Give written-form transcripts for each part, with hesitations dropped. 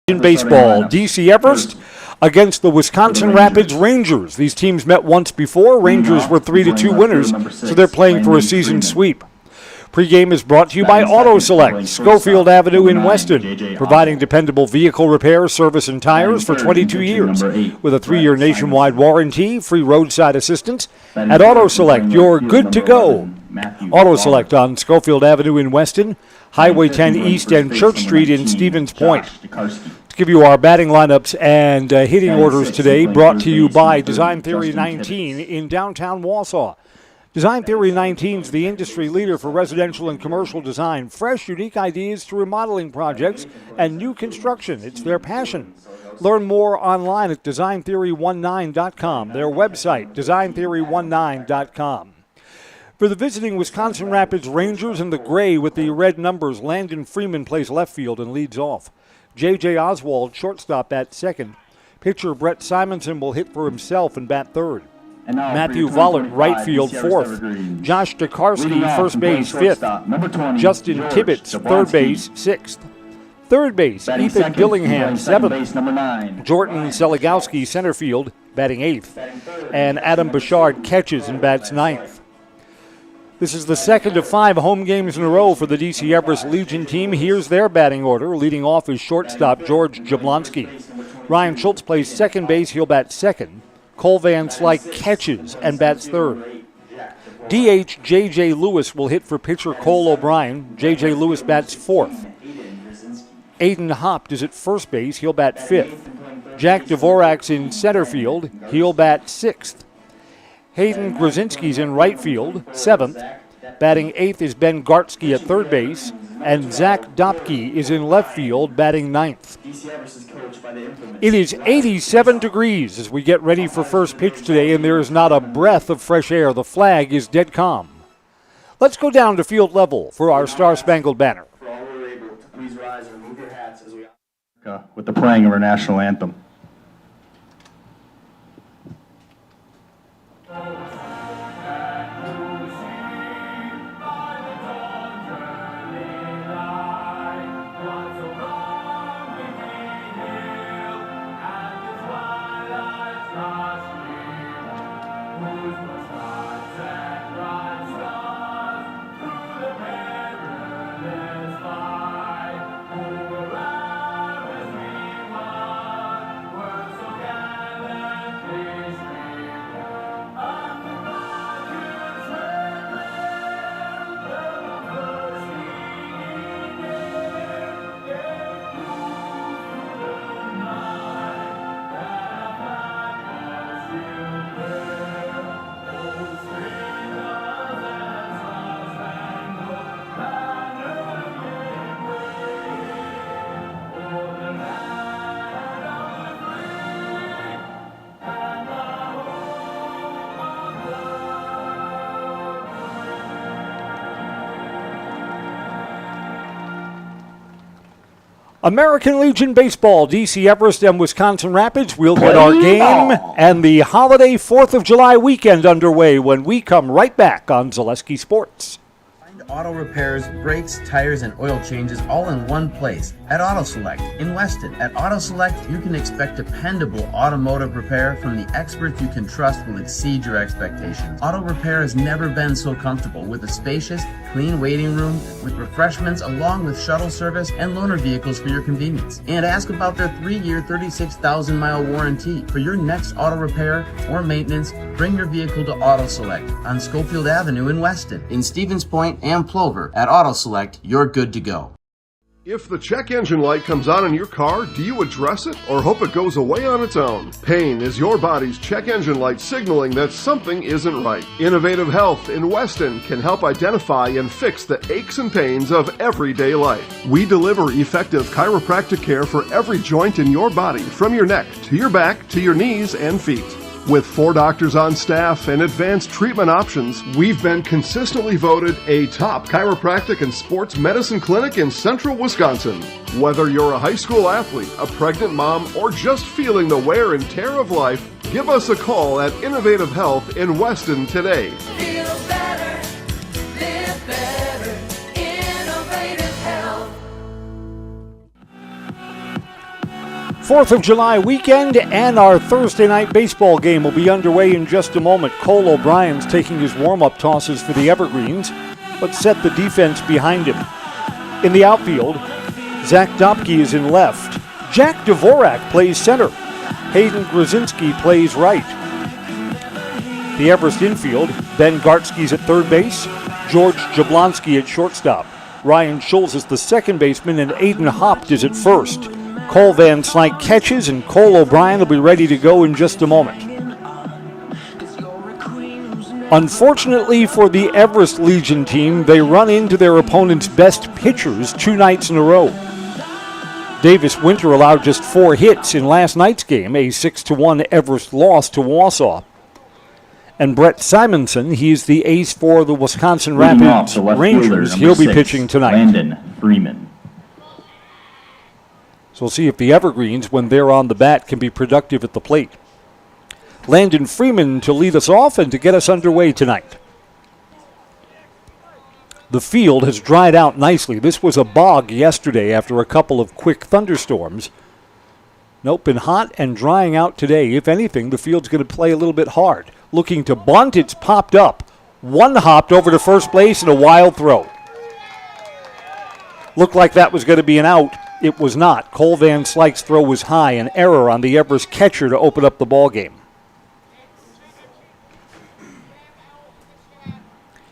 In baseball, DC Everest against the Wisconsin Rapids Rangers. These teams met once before. Rangers were 3-2 winners, so they're playing for a season sweep. Pregame is brought to you by Auto Select, Schofield Avenue in Weston, providing dependable vehicle repair, service, and tires for 22 years. With a 3-year nationwide warranty, free roadside assistance. At Auto Select, you're good to go. Auto Select on Schofield Avenue in Weston, Highway 10 East and Church Street in Stevens Point. To give you our batting lineups and hitting orders today, brought to you by Design Theory 19 in downtown Wausau. Design Theory 19 is the industry leader for residential and commercial design. Fresh, unique ideas to remodeling projects and new construction. It's their passion. Learn more online at designtheory19.com. Their website, designtheory19.com. For the visiting Wisconsin Rapids Rangers in the gray with the red numbers, Landon Freeman plays left field and leads off. J.J. Oswald, shortstop, at second. Pitcher Brett Simonson will hit for himself and bat third. Matthew Vollert, right field, fourth. Josh Tokarski, first base, fifth. Justin Tibbetts, third base, sixth. Third base, Ethan Dillingham, seventh. Jordan Seligowski, center field, batting eighth. And Adam Bouchard catches and bats ninth. This is the second of 5 home games in a row for the DC Everest Legion team. Here's their batting order. Leading off is shortstop George Jablonski. Ryan Schultz plays second base. He'll bat second. Cole Van Slyke catches and bats third. DH J.J. Lewis will hit for pitcher Cole O'Brien. J.J. Lewis bats fourth. Aiden Hopt is at first base. He'll bat fifth. Jack Dvorak's in center field. He'll bat sixth. Hayden Grzinski's in right field, seventh. Batting eighth is Ben Gartsky at third base. And Zach Dopke is in left field, batting ninth. It is 87 degrees as we get ready for first pitch today, and there is not a breath of fresh air. The flag is dead calm. Let's go down to field level for our Star-Spangled Banner. For all who are able to please rise and remove your hats as we with the playing of our national anthem. American Legion Baseball, DC Everest and Wisconsin Rapids. We'll get our game and the holiday 4th of July weekend underway when we come right back on Zaleski Sports. Find auto repairs, brakes, tires, and oil changes all in one place at Auto Select in Weston. At Auto Select, you can expect dependable automotive repair from the experts you can trust will exceed your expectations. Auto repair has never been so comfortable with a spacious, clean waiting room with refreshments along with shuttle service and loaner vehicles for your convenience. And ask about their 3-year, 36,000-mile warranty. For your next auto repair or maintenance, bring your vehicle to Auto Select on Schofield Avenue in Weston. In Stevens Point and Plover, at Auto Select, you're good to go. If the check engine light comes on in your car, do you address it or hope it goes away on its own? Pain is your body's check engine light signaling that something isn't right. Innovative Health in Weston can help identify and fix the aches and pains of everyday life. We deliver effective chiropractic care for every joint in your body, from your neck to your back to your knees and feet. With 4 doctors on staff and advanced treatment options, we've been consistently voted a top chiropractic and sports medicine clinic in central Wisconsin. Whether you're a high school athlete, a pregnant mom, or just feeling the wear and tear of life, give us a call at Innovative Health in Weston today. Feel better, live better, Innovative Health. 4th of July weekend, and our Thursday night baseball game will be underway in just a moment. Cole O'Brien's taking his warm-up tosses for the Evergreens, but set the defense behind him. In the outfield, Zach Dopke is in left. Jack Dvorak plays center. Hayden Grzinski plays right. The Everest infield, Ben Gartsky's at third base, George Jablonski at shortstop. Ryan Schulz is the second baseman, and Aiden Hopt is at first. Cole Van Slyke catches, and Cole O'Brien will be ready to go in just a moment. Unfortunately for the Everest Legion team, they run into their opponent's best pitchers 2 nights in a row. Davis Winter allowed just 4 hits in last night's game, a 6-1 Everest loss to Wausau. And Brett Simonson, he's the ace for the Wisconsin Rapids Rangers. He'll be pitching tonight. Landon Freeman. So we'll see if the Evergreens, when they're on the bat, can be productive at the plate. Landon Freeman to lead us off and to get us underway tonight. The field has dried out nicely. This was a bog yesterday after a couple of quick thunderstorms. Nope, been hot and drying out today. If anything, the field's going to play a little bit hard. Looking to bunt, it's popped up. One hopped over to first base and a wild throw. Looked like that was going to be an out. It was not. Cole Van Slyke's throw was high, an error on the Everest catcher to open up the ball game.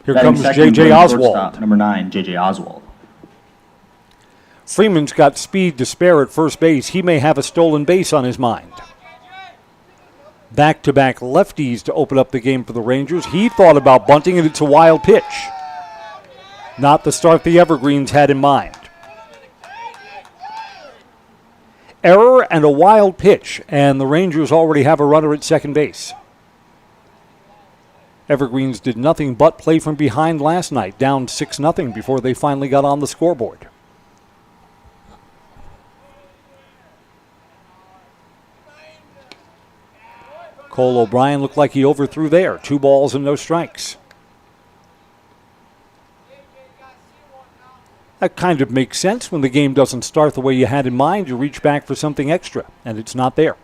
Here comes J.J. Oswald. Number 9, J.J. Oswald. Freeman's got speed to spare at first base. He may have a stolen base on his mind. Back-to-back lefties to open up the game for the Rangers. He thought about bunting, and it's a wild pitch. Not the start the Evergreens had in mind. Error and a wild pitch, and the Rangers already have a runner at second base. Evergreens did nothing but play from behind last night, down 6-0 before they finally got on the scoreboard. Cole O'Brien looked like he overthrew there. 2 balls and no strikes. That kind of makes sense. When the game doesn't start the way you had in mind, you reach back for something extra, and it's not there.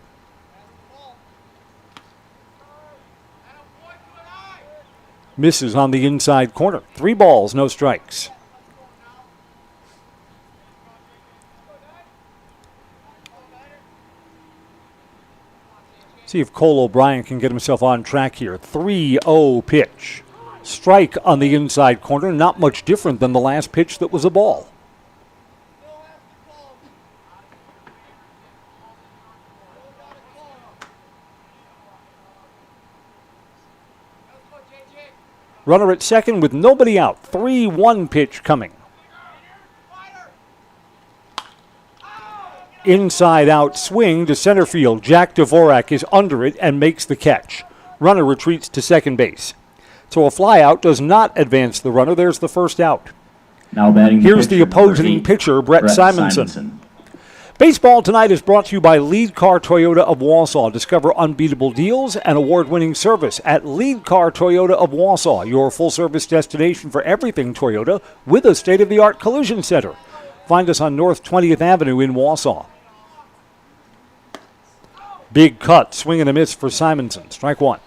Misses on the inside corner. 3 balls, no strikes. See if Cole O'Brien can get himself on track here. 3-0 pitch. Strike on the inside corner. Not much different than the last pitch that was a ball. Runner at second with nobody out. 3-1 pitch coming. Inside out swing to center field. Jack Dvorak is under it and makes the catch. Runner retreats to second base. So a fly out does not advance the runner. There's the first out. Now batting Here's the opposing pitcher, Brett Simonson. Baseball tonight is brought to you by Lead Car Toyota of Wausau. Discover unbeatable deals and award-winning service at Lead Car Toyota of Wausau, your full-service destination for everything Toyota with a state-of-the-art collision center. Find us on North 20th Avenue in Wausau. Big cut, swing and a miss for Simonson. Strike 1.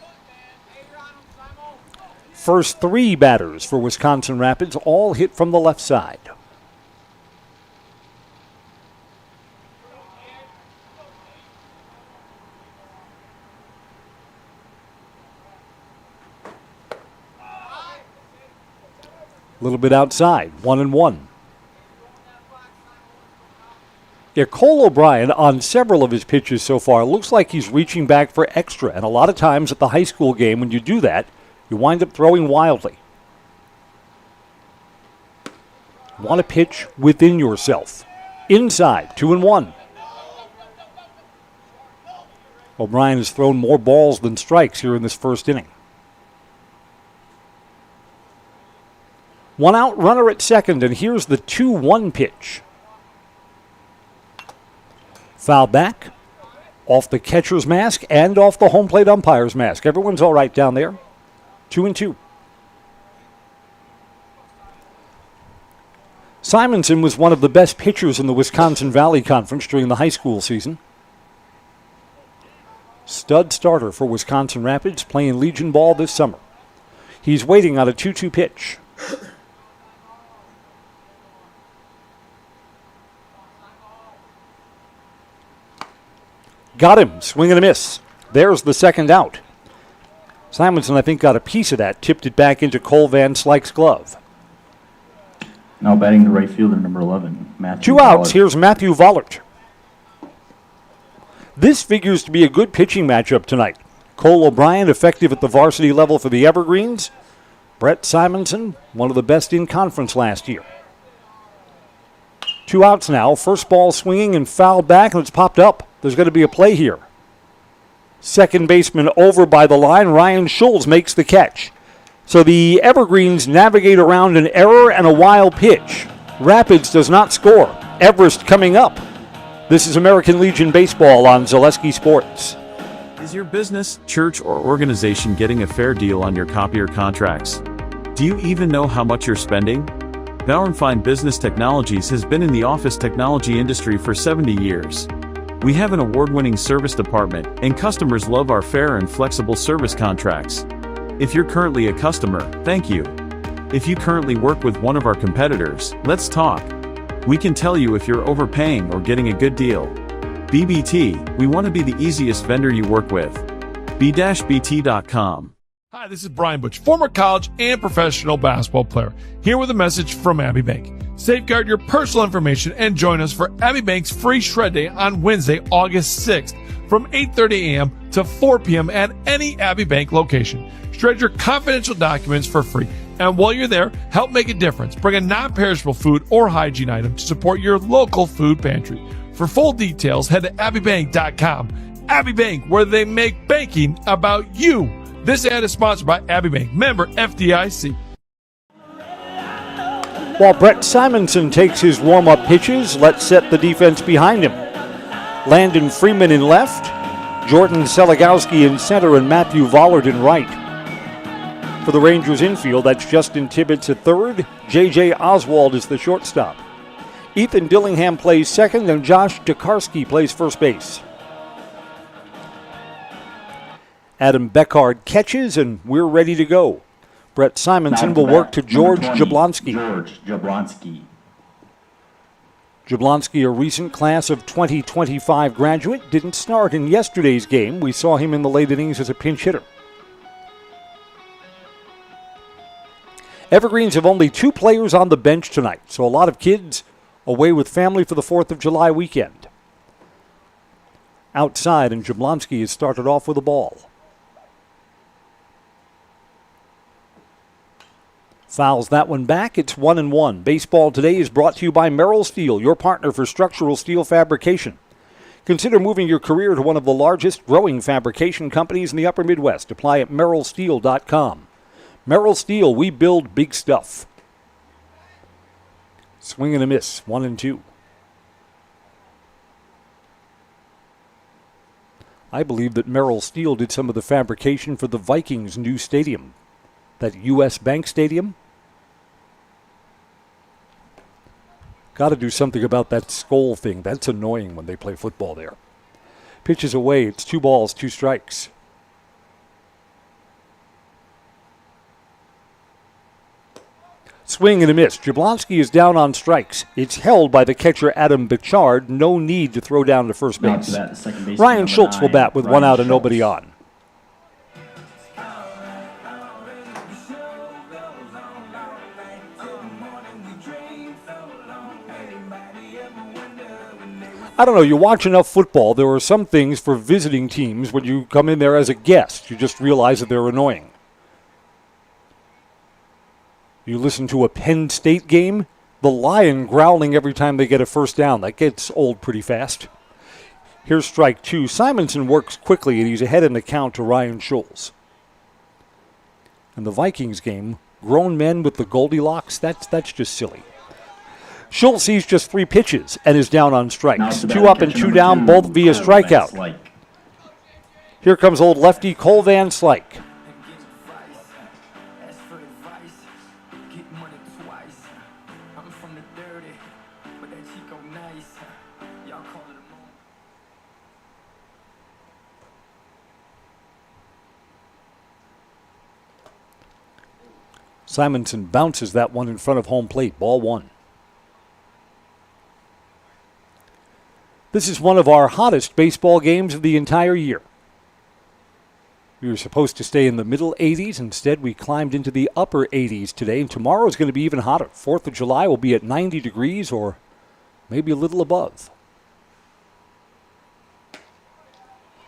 First 3 batters for Wisconsin Rapids, all hit from the left side. A little bit outside, 1-1. Yeah, Cole O'Brien, on several of his pitches so far, looks like he's reaching back for extra. And a lot of times at the high school game, when you do that, you wind up throwing wildly. Want to pitch within yourself. Inside, 2-1. O'Brien has thrown more balls than strikes here in this first inning. 1 out, runner at second, and here's the 2-1 pitch. Foul back, off the catcher's mask and off the home plate umpire's mask. Everyone's all right down there. 2-2. Simonson was one of the best pitchers in the Wisconsin Valley Conference during the high school season. Stud starter for Wisconsin Rapids, playing Legion ball this summer. He's waiting on a 2-2 pitch. Got him. Swing and a miss. There's the second out. Simonson, I think, got a piece of that. Tipped it back into Cole Van Slyke's glove. Now batting the right fielder, number 11, Matthew. 2 outs. Vollert. Here's Matthew Vollert. This figures to be a good pitching matchup tonight. Cole O'Brien, effective at the varsity level for the Evergreens. Brett Simonson, one of the best in conference last year. 2 outs now. First ball swinging and fouled back, and it's popped up. There's going to be a play here. Second baseman over by the line. Ryan Schultz makes the catch. So the Evergreens navigate around an error and a wild pitch. Rapids does not score. Everest coming up. This is American Legion Baseball on Zaleski Sports. Is your business, church, or organization getting a fair deal on your copier contracts? Do you even know how much you're spending? Bauer & Fine Business Technologies has been in the office technology industry for 70 years. We have an award-winning service department, and customers love our fair and flexible service contracts. If you're currently a customer, thank you. If you currently work with one of our competitors, let's talk. We can tell you if you're overpaying or getting a good deal. BBT, we want to be the easiest vendor you work with. b-bt.com. Hi, this is Brian Butch, former college and professional basketball player, here with a message from Abbey Bank. Safeguard your personal information and join us for Abbey Bank's free shred day on Wednesday, August 6th from 8:30 a.m. to 4 p.m. at any Abbey Bank location. Shred your confidential documents for free. And while you're there, help make a difference. Bring a non-perishable food or hygiene item to support your local food pantry. For full details, head to abbeybank.com. Abbey Bank, where they make banking about you. This ad is sponsored by Abbey Bank, member FDIC. While Brett Simonson takes his warm-up pitches, let's set the defense behind him. Landon Freeman in left, Jordan Seligowski in center, and Matthew Vollert in right. For the Rangers infield, that's Justin Tibbetts at third. J.J. Oswald is the shortstop. Ethan Dillingham plays second, and Josh Tokarski plays first base. Adam Beckard catches, and we're ready to go. Brett Simonson will work to George Jablonski. George Jablonski. Jablonski, a recent class of 2025 graduate, didn't start in yesterday's game. We saw him in the late innings as a pinch hitter. Evergreens have only 2 players on the bench tonight, so a lot of kids away with family for the 4th of July weekend. Outside, and Jablonski has started off with a ball. Fouls that one back. It's 1-1. Baseball today is brought to you by Merrill Steel, your partner for structural steel fabrication. Consider moving your career to one of the largest growing fabrication companies in the upper Midwest. Apply at merrillsteel.com. Merrill Steel, we build big stuff. Swing and a miss, 1-2. I believe that Merrill Steel did some of the fabrication for the Vikings' new stadium, that U.S. Bank Stadium. Got to do something about that skull thing. That's annoying when they play football there. Pitches away. It's 2 balls, 2 strikes. Swing and a miss. Jablonski is down on strikes. It's held by the catcher Adam Bichard. No need to throw down to first base. Ryan Schultz will bat with 1 out and nobody on. I don't know, you watch enough football, there are some things for visiting teams when you come in there as a guest. You just realize that they're annoying. You listen to a Penn State game, the Lion growling every time they get a first down. That gets old pretty fast. Here's strike 2. Simonson works quickly, and he's ahead in the count to Ryan Schultz. And the Vikings game, grown men with the Goldilocks, that's just silly. Schultz sees just 3 pitches and is down on strikes. 2 up and 2 down, both via strikeout. Here comes old lefty Cole Van Slyke. Simonson bounces that one in front of home plate. Ball one. This is one of our hottest baseball games of the entire year. We were supposed to stay in the middle 80s. Instead, we climbed into the upper 80s today. And tomorrow is going to be even hotter. 4th of July will be at 90 degrees or maybe a little above.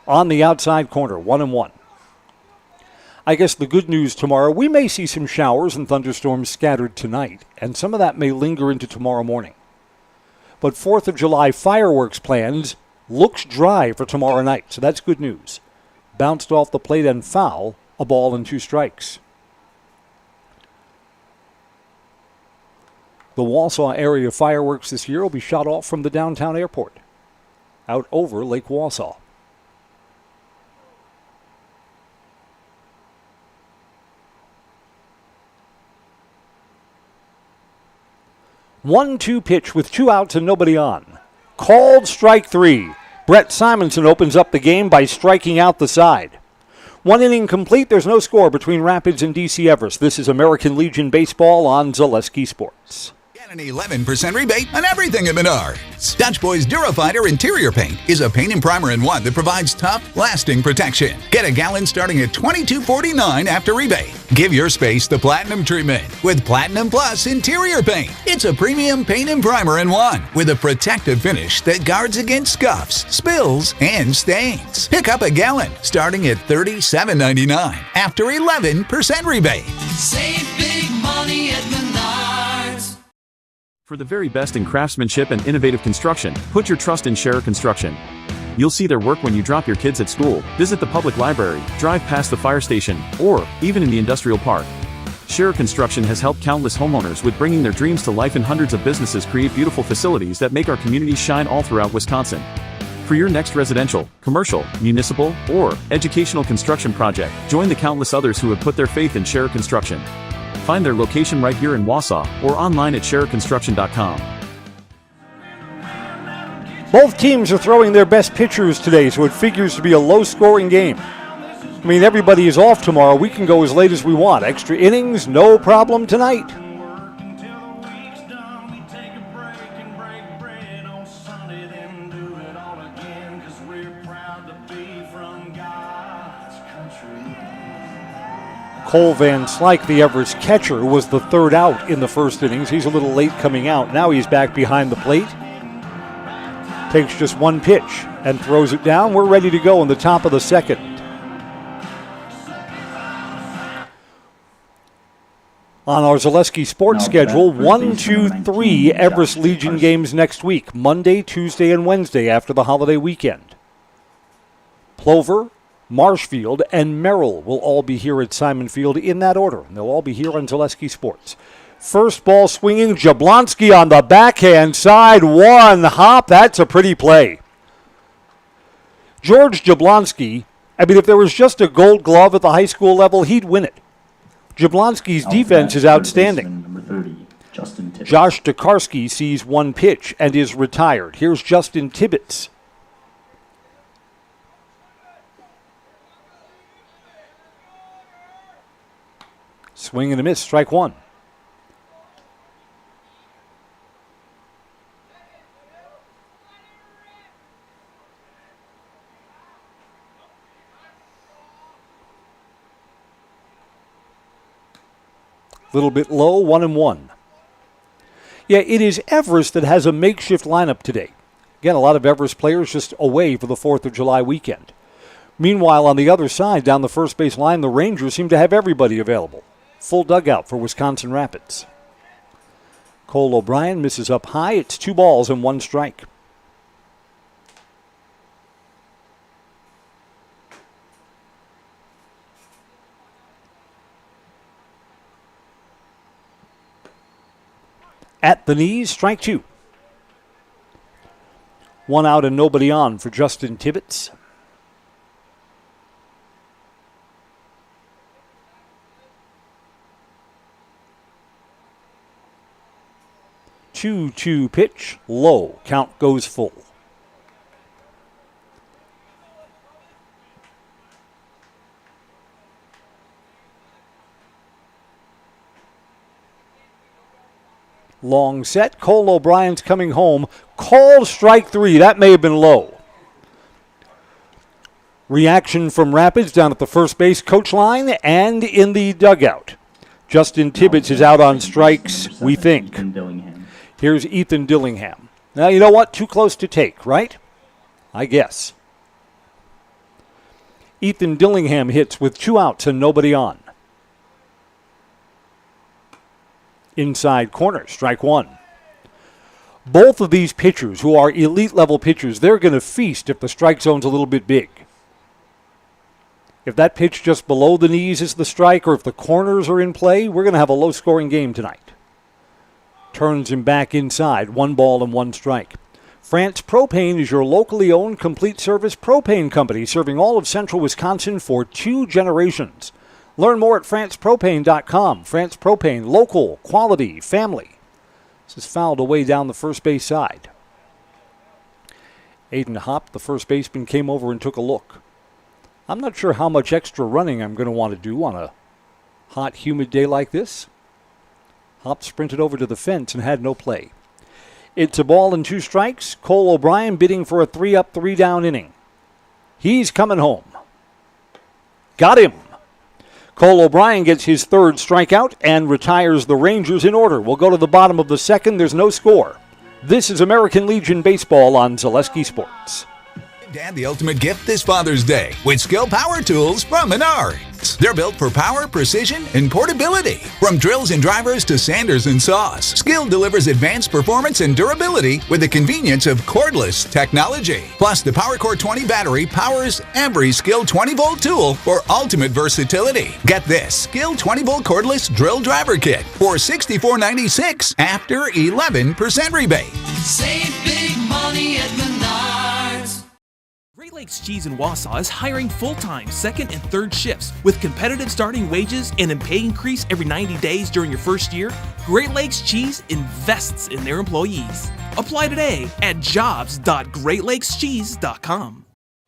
On the outside corner, 1-1. I guess the good news tomorrow, we may see some showers and thunderstorms scattered tonight, and some of that may linger into tomorrow morning. But 4th of July fireworks plans looks dry for tomorrow night, so that's good news. Bounced off the plate and foul, a ball and 2 strikes. The Wausau area fireworks this year will be shot off from the downtown airport, out over Lake Wausau. One-two pitch with 2 outs and nobody on. Called strike 3. Brett Simonson opens up the game by striking out the side. 1 inning complete. There's no score between Rapids and DC Everest. This is American Legion Baseball on Zaleski Sports. Get an 11% rebate on everything at Menards. Dutch Boy's Durafighter interior paint is a paint and primer in one that provides tough, lasting protection. Get a gallon starting at $22.49 after rebate. Give your space the platinum treatment with Platinum Plus interior paint. It's a premium paint and primer in one with a protective finish that guards against scuffs, spills, and stains. Pick up a gallon starting at $37.99 after 11% rebate. Save big money at Menards. For the very best in craftsmanship and innovative construction, put your trust in Scherer Construction. You'll see their work when you drop your kids at school, visit the public library, drive past the fire station, or even in the industrial park. Scherer Construction has helped countless homeowners with bringing their dreams to life, and hundreds of businesses create beautiful facilities that make our communities shine all throughout Wisconsin. For your next residential, commercial, municipal, or educational construction project, join the countless others who have put their faith in Scherer Construction. Find their location right here in Wausau or online at schererconstruction.com. Both teams are throwing their best pitchers today, so it figures to be a low-scoring game. I mean, everybody is off tomorrow. We can go as late as we want. Extra innings, no problem tonight. Cole Van Slyke, the Everest catcher, was the 3rd out in the first innings. He's a little late coming out. Now he's back behind the plate. Takes just 1 pitch and throws it down. We're ready to go in the top of the 2nd. On our Zaleski Sports schedule, 1, 2, 3 Everest Legion games next week, Monday, Tuesday, and Wednesday after the holiday weekend. Plover, Marshfield, and Merrill will all be here at Simon Field in that order, and they'll all be here on Zaleski Sports. First ball swinging, Jablonski on the backhand side, 1 hop. That's a pretty play. George Jablonski, I mean, if there was just a gold glove at the high school level, he'd win it. Jablonski's defense is outstanding. Number 30, Justin Tibbetts. Josh Tokarski sees 1 pitch and is retired. Here's Justin Tibbetts. Swing and a miss, strike 1. Little bit low, 1-1. Yeah, it is Everest that has a makeshift lineup today. Again, a lot of Everest players just away for the 4th of July weekend. Meanwhile, on the other side, down the first base line, the Rangers seem to have everybody available. Full dugout for Wisconsin Rapids. Cole O'Brien misses up high. It's 2 balls and 1 strike. At the knees, strike 2. 1 out and nobody on for Justin Tibbetts. 2-2 pitch, low. Count goes full. Long set. Cole O'Brien's coming home. Called strike 3. That may have been low. Reaction from Rapids down at the first base coach line and in the dugout. Justin Tibbetts is out on strikes, we think. Here's Ethan Dillingham. Now, you know what? Too close to take, right? I guess. Ethan Dillingham hits with 2 outs and nobody on. Inside corner, strike 1. Both of these pitchers, who are elite level pitchers, they're going to feast if the strike zone's a little bit big. If that pitch just below the knees is the strike, or if the corners are in play, we're going to have a low-scoring game tonight. Turns him back inside, 1 ball and 1 strike. France Propane is your locally owned complete-service propane company, serving all of central Wisconsin for 2 generations. Learn more at francepropane.com. France Propane, local, quality, family. This is fouled away down the first base side. Aiden Hopp, the first baseman, came over and took a look. I'm not sure how much extra running I'm going to want to do on a hot, humid day like this. Hopp sprinted over to the fence and had no play. It's a ball and 2 strikes. Cole O'Brien bidding for a 3-up, 3-down inning. He's coming home. Got him. Cole O'Brien gets his 3rd strikeout and retires the Rangers in order. We'll go to the bottom of the 2nd. There's no score. This is American Legion Baseball on Zaleski Sports. Dad the ultimate gift this Father's Day with Skill Power Tools from Menards. They're built for power, precision, and portability. From drills and drivers to sanders and saws, Skill delivers advanced performance and durability with the convenience of cordless technology. Plus, the PowerCore 20 battery powers every Skill 20-volt tool for ultimate versatility. Get this Skill 20-volt cordless drill driver kit for $64.96 after 11% rebate. Save big money at Menards. Great Lakes Cheese in Wausau is hiring full-time second and third shifts with competitive starting wages and a pay increase every 90 days during your first year. Great Lakes Cheese invests in their employees. Apply today at jobs.greatlakescheese.com.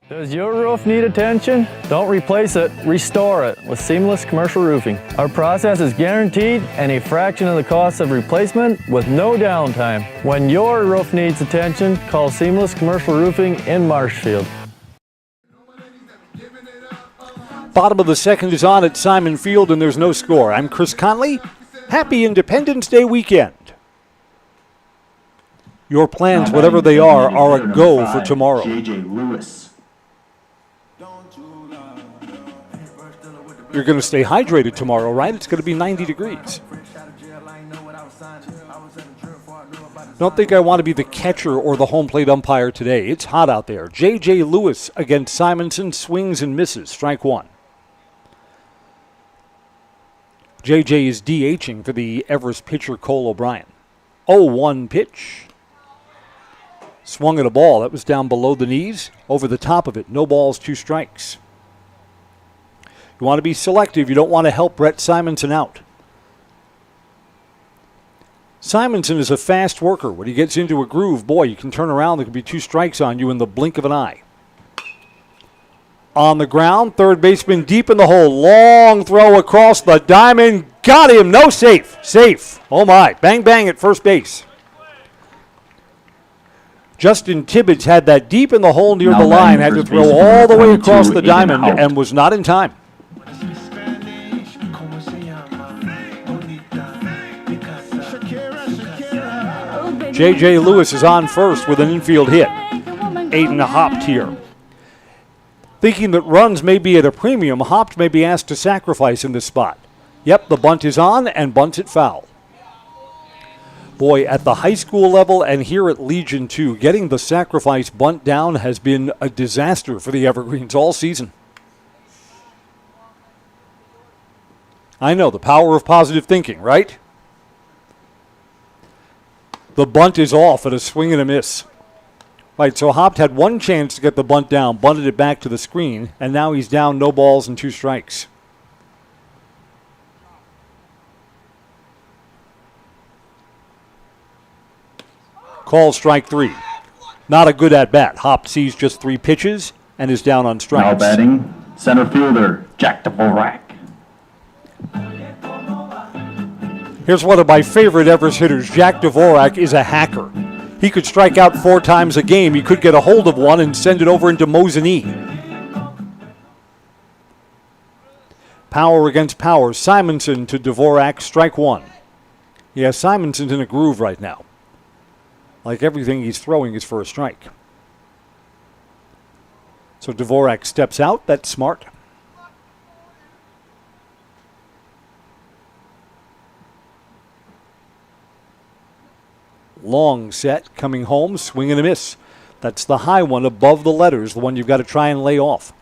Does your roof need attention? Don't replace it, restore it with Seamless Commercial Roofing. Our process is guaranteed and a fraction of the cost of replacement with no downtime. When your roof needs attention, call Seamless Commercial Roofing in Marshfield. Bottom of the 2nd is on at Simon Field and there's no score. I'm Chris Conley. Happy Independence Day weekend. Your plans, whatever they are a go for tomorrow. J.J. Lewis. You're going to stay hydrated tomorrow, right? It's going to be 90 degrees. Don't think I want to be the catcher or the home plate umpire today. It's hot out there. J.J. Lewis against Simonson, swings and misses. Strike 1. J.J. is DHing for the Everest pitcher Cole O'Brien. 0-1 pitch. Swung at a ball. That was down below the knees. Over the top of it. No balls, 2 strikes. You want to be selective. You don't want to help Brett Simonson out. Simonson is a fast worker. When he gets into a groove, boy, you can turn around. There could be 2 strikes on you in the blink of an eye. On the ground, third baseman deep in the hole. Long throw across the diamond. Got him. No, safe. Safe. Oh, my. Bang, bang at first base. Justin Tibbetts had that deep in the hole near the line. Had to throw all the way across the diamond and was not in time. J.J. Lewis is on first with an infield hit. Aiden hopped here. Thinking that runs may be at a premium, Hopped may be asked to sacrifice in this spot. Yep, the bunt is on and bunts it foul. Boy, at the high school level and here at Legion 2, getting the sacrifice bunt down has been a disaster for the Evergreens all season. I know, the power of positive thinking, right? The bunt is off at a swing and a miss. Right, so Hopt had one chance to get the bunt down, bunted it back to the screen, and now he's down, no balls and 2 strikes. Call strike 3. Not a good at-bat. Hopt sees just 3 pitches and is down on strikes. Now batting, center fielder, Jack DeVorak. Here's one of my favorite Everest hitters. Jack Dvorak is a hacker. He could strike out 4 times a game. He could get a hold of one and send it over into Mosinee. Power against power. Simonson to Dvorak, strike 1. Yeah, Simonson's in a groove right now. Like everything he's throwing is for a strike. So Dvorak steps out. That's smart. Long set, coming home, swing and a miss. That's the high one above the letters, the one you've got to try and lay off.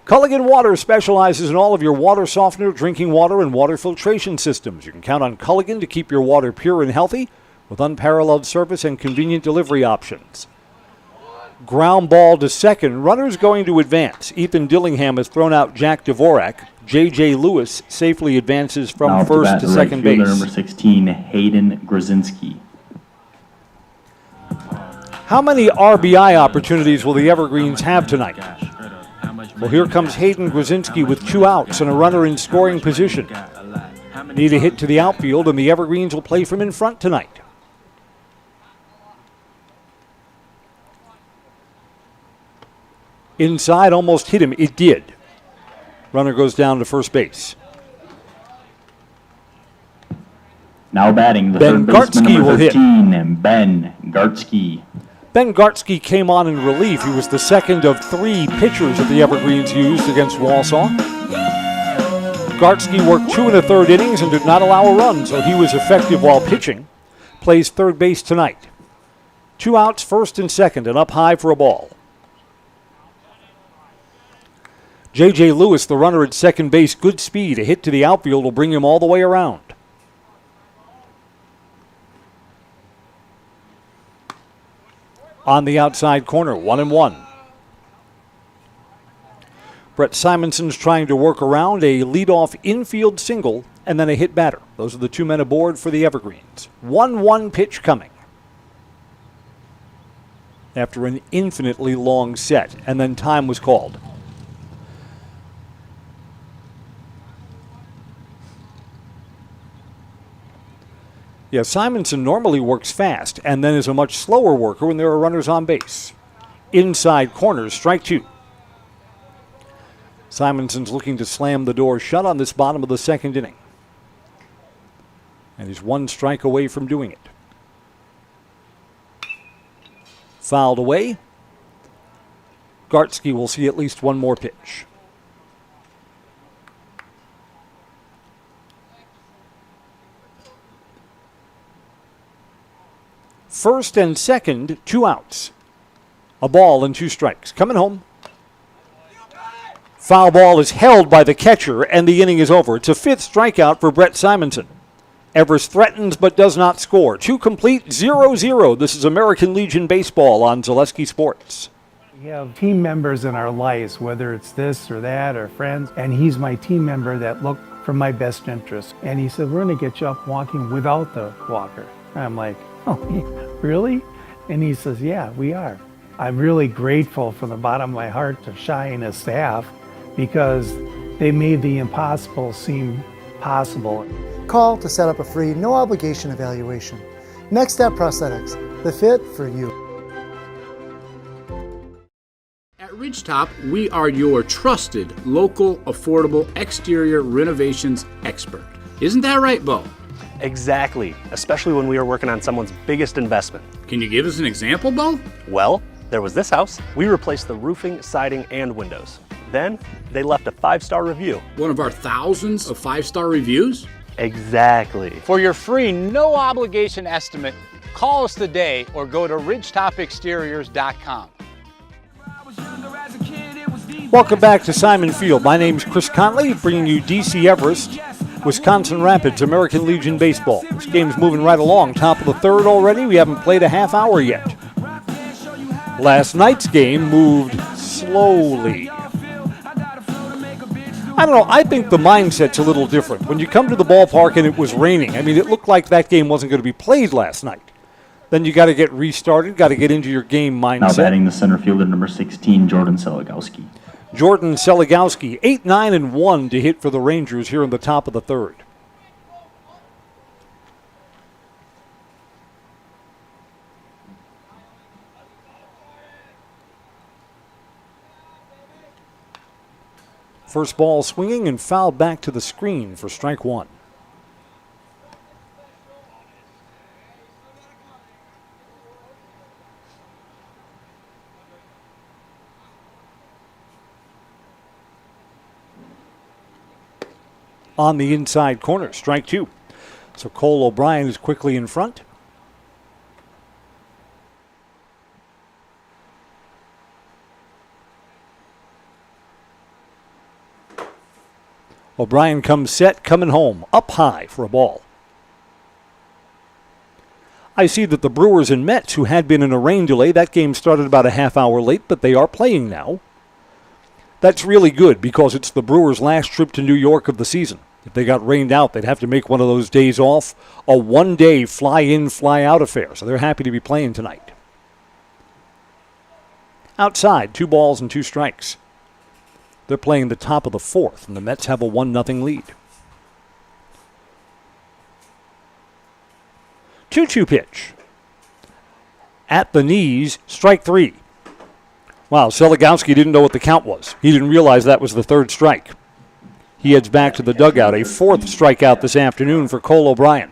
Culligan Water specializes in all of your water softener, drinking water, and water filtration systems. You can count on Culligan to keep your water pure and healthy with unparalleled service and convenient delivery options. Ground ball to second. Runners going to advance. Ethan Dillingham has thrown out Jack Dvorak. J.J. Lewis safely advances from first to second base. Number 16, Hayden Grzinski. How many RBI opportunities will the Evergreens have tonight? Well, here comes Hayden Grzinski with 2 outs and a runner in scoring position. Need a hit to the outfield, and the Evergreens will play from in front tonight. Inside, almost hit him. It did. Runner goes down to first base. Now batting, the Ben third baseman, Gartsky number will hit. 13, Ben Gartsky. Ben Gartsky came on in relief. He was the second of 3 pitchers that the Evergreens used against Walsall. Gartsky worked 2 1/3 innings and did not allow a run, so he was effective while pitching. Plays third base tonight. 2 outs, first and second, and up high for a ball. J.J. Lewis, the runner at second base, good speed. A hit to the outfield will bring him all the way around. On the outside corner, 1-1. Brett Simonson's trying to work around a leadoff infield single and then a hit batter. Those are the 2 men aboard for the Evergreens. 1-1 pitch coming. After an infinitely long set, and then time was called. Yeah, Simonson normally works fast and then is a much slower worker when there are runners on base. Inside corners, strike 2. Simonson's looking to slam the door shut on this bottom of the second inning. And he's 1 strike away from doing it. Fouled away. Gartsky will see at least 1 more pitch. First and second, 2 outs. A ball and 2 strikes. Coming home. Foul ball is held by the catcher, and the inning is over. It's a 5th strikeout for Brett Simonson. Everest threatens but does not score. 2 complete, 0-0. This is American Legion Baseball on Zaleski Sports. We have team members in our lives, whether it's this or that or friends, and he's my team member that look for my best interest. And he said, we're going to get you up walking without the walker. And I'm like, oh, really? And he says, yeah, we are. I'm really grateful from the bottom of my heart to Shai and his staff because they made the impossible seem possible. Call to set up a free, no obligation evaluation. Next Step Prosthetics, the fit for you. At Ridgetop, we are your trusted, local, affordable exterior renovations expert. Isn't that right, Bo? Exactly, especially when we are working on someone's biggest investment. Can you give us an example, Bo? Well, there was this house. We replaced the roofing, siding, and windows. Then, they left a 5-star review. One of our thousands of 5-star reviews? Exactly. For your free, no obligation estimate, call us today or go to ridgetopexteriors.com. Welcome back to Simon Field. My name's Chris Conley, bringing you DC Everest, Wisconsin Rapids, American Legion Baseball. This game's moving right along. Top of the 3rd already. We haven't played a half hour yet. Last night's game moved slowly. I don't know, I think the mindset's a little different. When you come to the ballpark and it was raining, I mean, it looked like that game wasn't going to be played last night. Then you got to get restarted, got to get into your game mindset. Now batting the center fielder, number 16, Jordan Seligowski. Jordan Seligowski, 8-9-1 to hit for the Rangers here in the top of the 3rd. First ball swinging and fouled back to the screen for strike one. On the inside corner, strike two. So Cole O'Brien is quickly in front. O'Brien comes set, coming home, up high for a ball. I see that the Brewers and Mets, who had been in a rain delay, that game started about a half hour late, but they are playing now. That's really good because it's the Brewers' last trip to New York of the season. If they got rained out, they'd have to make one of those days off, a one-day fly-in, fly-out affair. So they're happy to be playing tonight. Outside, 2 balls and 2 strikes. They're playing the top of the fourth, and the Mets have a 1-0 lead. 2-2 pitch. At the knees, strike 3. Wow, Seligowski didn't know what the count was. He didn't realize that was the 3rd strike. He heads back to the dugout, a 4th strikeout this afternoon for Cole O'Brien.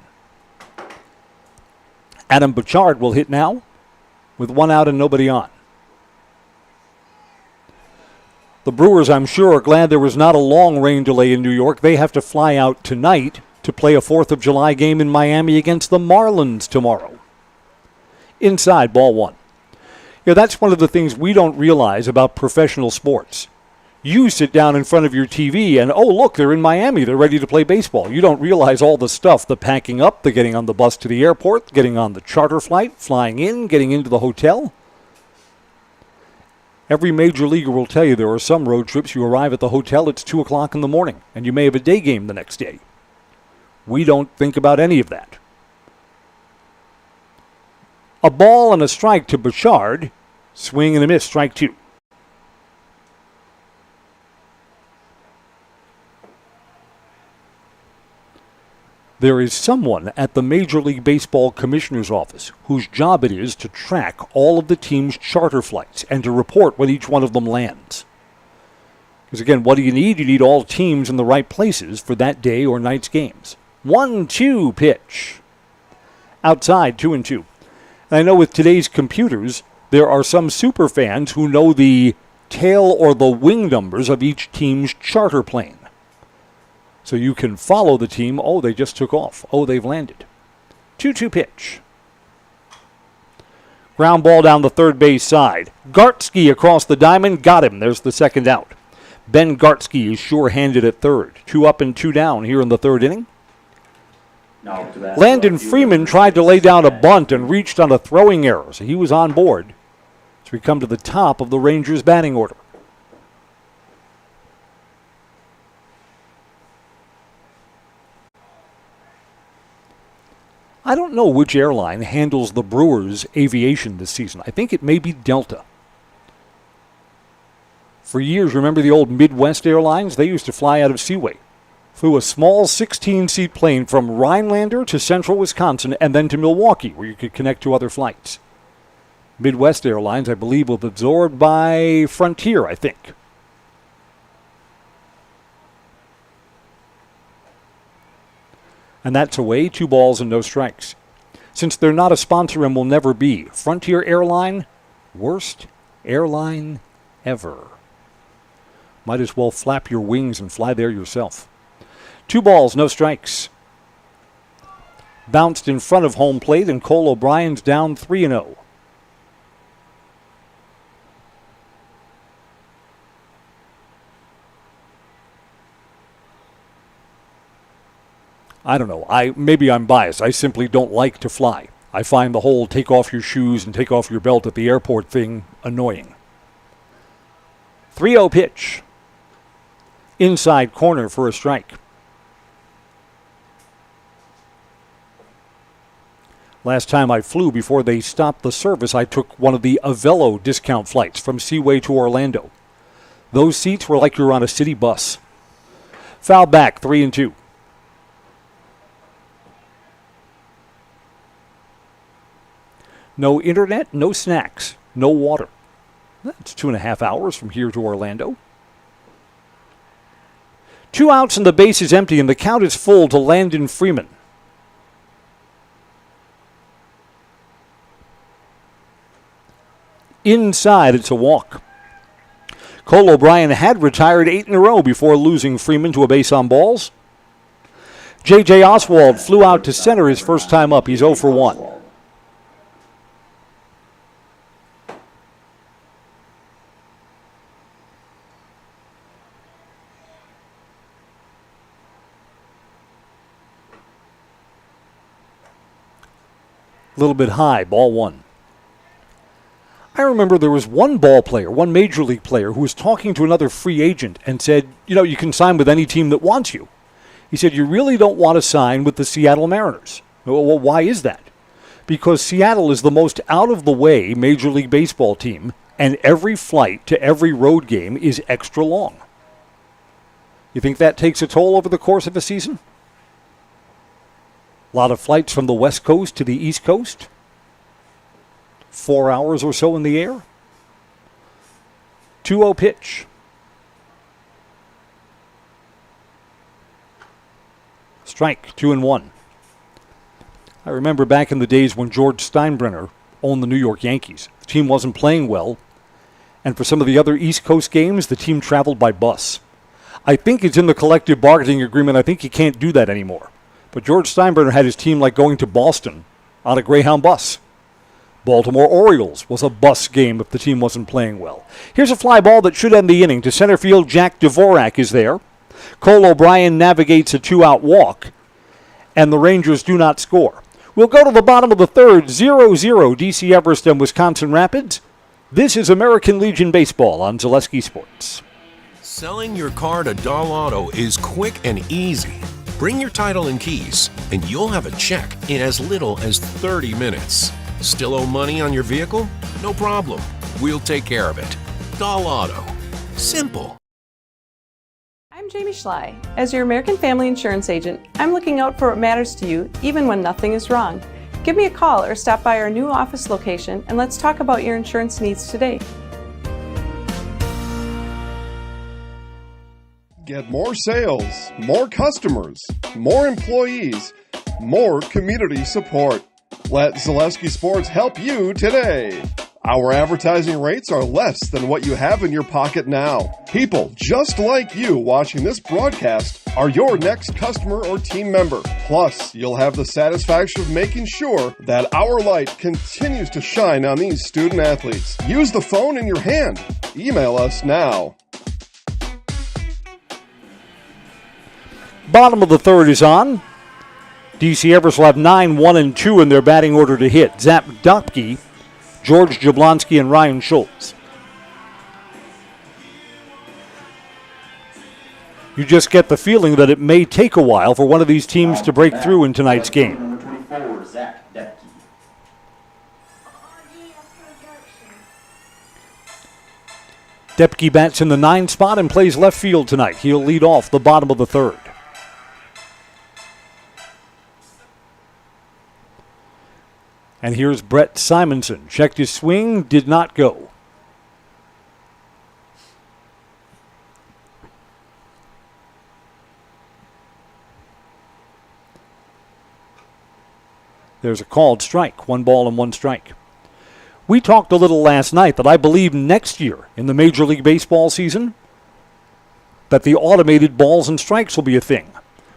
Adam Bouchard will hit now with 1 out and nobody on. The Brewers, I'm sure, are glad there was not a long rain delay in New York. They have to fly out tonight to play a 4th of July game in Miami against the Marlins tomorrow. Inside, ball 1. Yeah, that's one of the things we don't realize about professional sports. You sit down in front of your TV and, oh, look, they're in Miami. They're ready to play baseball. You don't realize all the stuff, the packing up, the getting on the bus to the airport, getting on the charter flight, flying in, getting into the hotel. Every major leaguer will tell you there are some road trips you arrive at the hotel, it's 2 o'clock in the morning, and you may have a day game the next day. We don't think about any of that. A ball and a strike to Bouchard. Swing and a miss, strike 2. There is someone at the Major League Baseball Commissioner's office whose job it is to track all of the team's charter flights and to report when each one of them lands. Because again, what do you need? You need all teams in the right places for that day or night's games. 1-2 pitch. Outside, 2-2. And I know with today's computers, there are some super fans who know the tail or the wing numbers of each team's charter plane. So you can follow the team. Oh, they just took off. Oh, they've landed. 2-2 pitch. Ground ball down the third base side. Gartsky across the diamond. Got him. There's the second out. Ben Gartsky is sure-handed at third. 2 up and 2 down here in the 3rd inning. Landon Freeman tried to lay down a bunt and reached on a throwing error, so he was on board. So we come to the top of the Rangers' batting order. I don't know which airline handles the Brewers' aviation this season. I think it may be Delta. For years, remember the old Midwest Airlines? They used to fly out of Seaway. Flew a small 16-seat plane from Rhinelander to central Wisconsin and then to Milwaukee, where you could connect to other flights. Midwest Airlines, I believe, was absorbed by Frontier, I think. And that's away, 2 balls and no strikes. Since they're not a sponsor and will never be, Frontier Airline, worst airline ever. Might as well flap your wings and fly there yourself. 2 balls, no strikes. Bounced in front of home plate, and Cole O'Brien's down 3-0. I don't know. Maybe I'm biased. I simply don't like to fly. I find the whole take off your shoes and take off your belt at the airport thing annoying. 3-0 pitch. Inside corner for a strike. Last time I flew before they stopped the service, I took one of the Avello discount flights from Seaway to Orlando. Those seats were like you were on a city bus. Foul back, 3-2. No internet, no snacks, no water. That's 2.5 hours from here to Orlando. 2 outs and the base is empty, and the count is full to Landon Freeman. Inside, it's a walk. Cole O'Brien had retired 8 in a row before losing Freeman to a base on balls. J.J. Oswald flew out to center his first time up. He's 0 for 1. A little bit high, ball 1. I remember there was one ball player, one major league player, who was talking to another free agent and said, you can sign with any team that wants you. He said, you really don't want to sign with the Seattle Mariners. Well, why is that? Because Seattle is the most out-of-the-way Major League Baseball team, and every flight to every road game is extra long. You think that takes a toll over the course of a season? A lot of flights from the West Coast to the East Coast. 4 hours or so in the air. 2-0 pitch. Strike, 2-1. I remember back in the days when George Steinbrenner owned the New York Yankees. The team wasn't playing well, and for some of the other East Coast games, the team traveled by bus. I think it's in the collective bargaining agreement. I think you can't do that anymore. But George Steinbrenner had his team like going to Boston on a Greyhound bus. Baltimore Orioles was a bus game if the team wasn't playing well. Here's a fly ball that should end the inning. To center field, Jack Dvorak is there. Cole O'Brien navigates a 2-out walk, and the Rangers do not score. We'll go to the bottom of the third, 0-0, D.C. Everest and Wisconsin Rapids. This is American Legion Baseball on Zaleski Sports. Selling your car to Dahl Auto is quick and easy. Bring your title and keys, and you'll have a check in as little as 30 minutes. Still owe money on your vehicle? No problem. We'll take care of it. Dahl Auto. Simple. I'm Jamie Schley. As your American Family Insurance agent, I'm looking out for what matters to you, even when nothing is wrong. Give me a call or stop by our new office location, and let's talk about your insurance needs today. Get more sales, more customers, more employees, more community support. Let Zaleski Sports help you today. Our advertising rates are less than what you have in your pocket now. People just like you watching this broadcast are your next customer or team member. Plus, you'll have the satisfaction of making sure that our light continues to shine on these student athletes. Use the phone in your hand. Email us now. Bottom of the third is on. D.C. Everest will have 9, 1, and 2 in their batting order to hit. Zach Dopke, George Jablonski, and Ryan Schultz. You just get the feeling that it may take a while for one of these teams to break through in tonight's game. Number 24, Zach Depke. Depke bats in the 9 spot and plays left field tonight. He'll lead off the bottom of the third. And here's Brett Simonson. Checked his swing, did not go. There's a called strike. 1 ball and 1 strike. We talked a little last night that I believe next year in the Major League Baseball season that the automated balls and strikes will be a thing.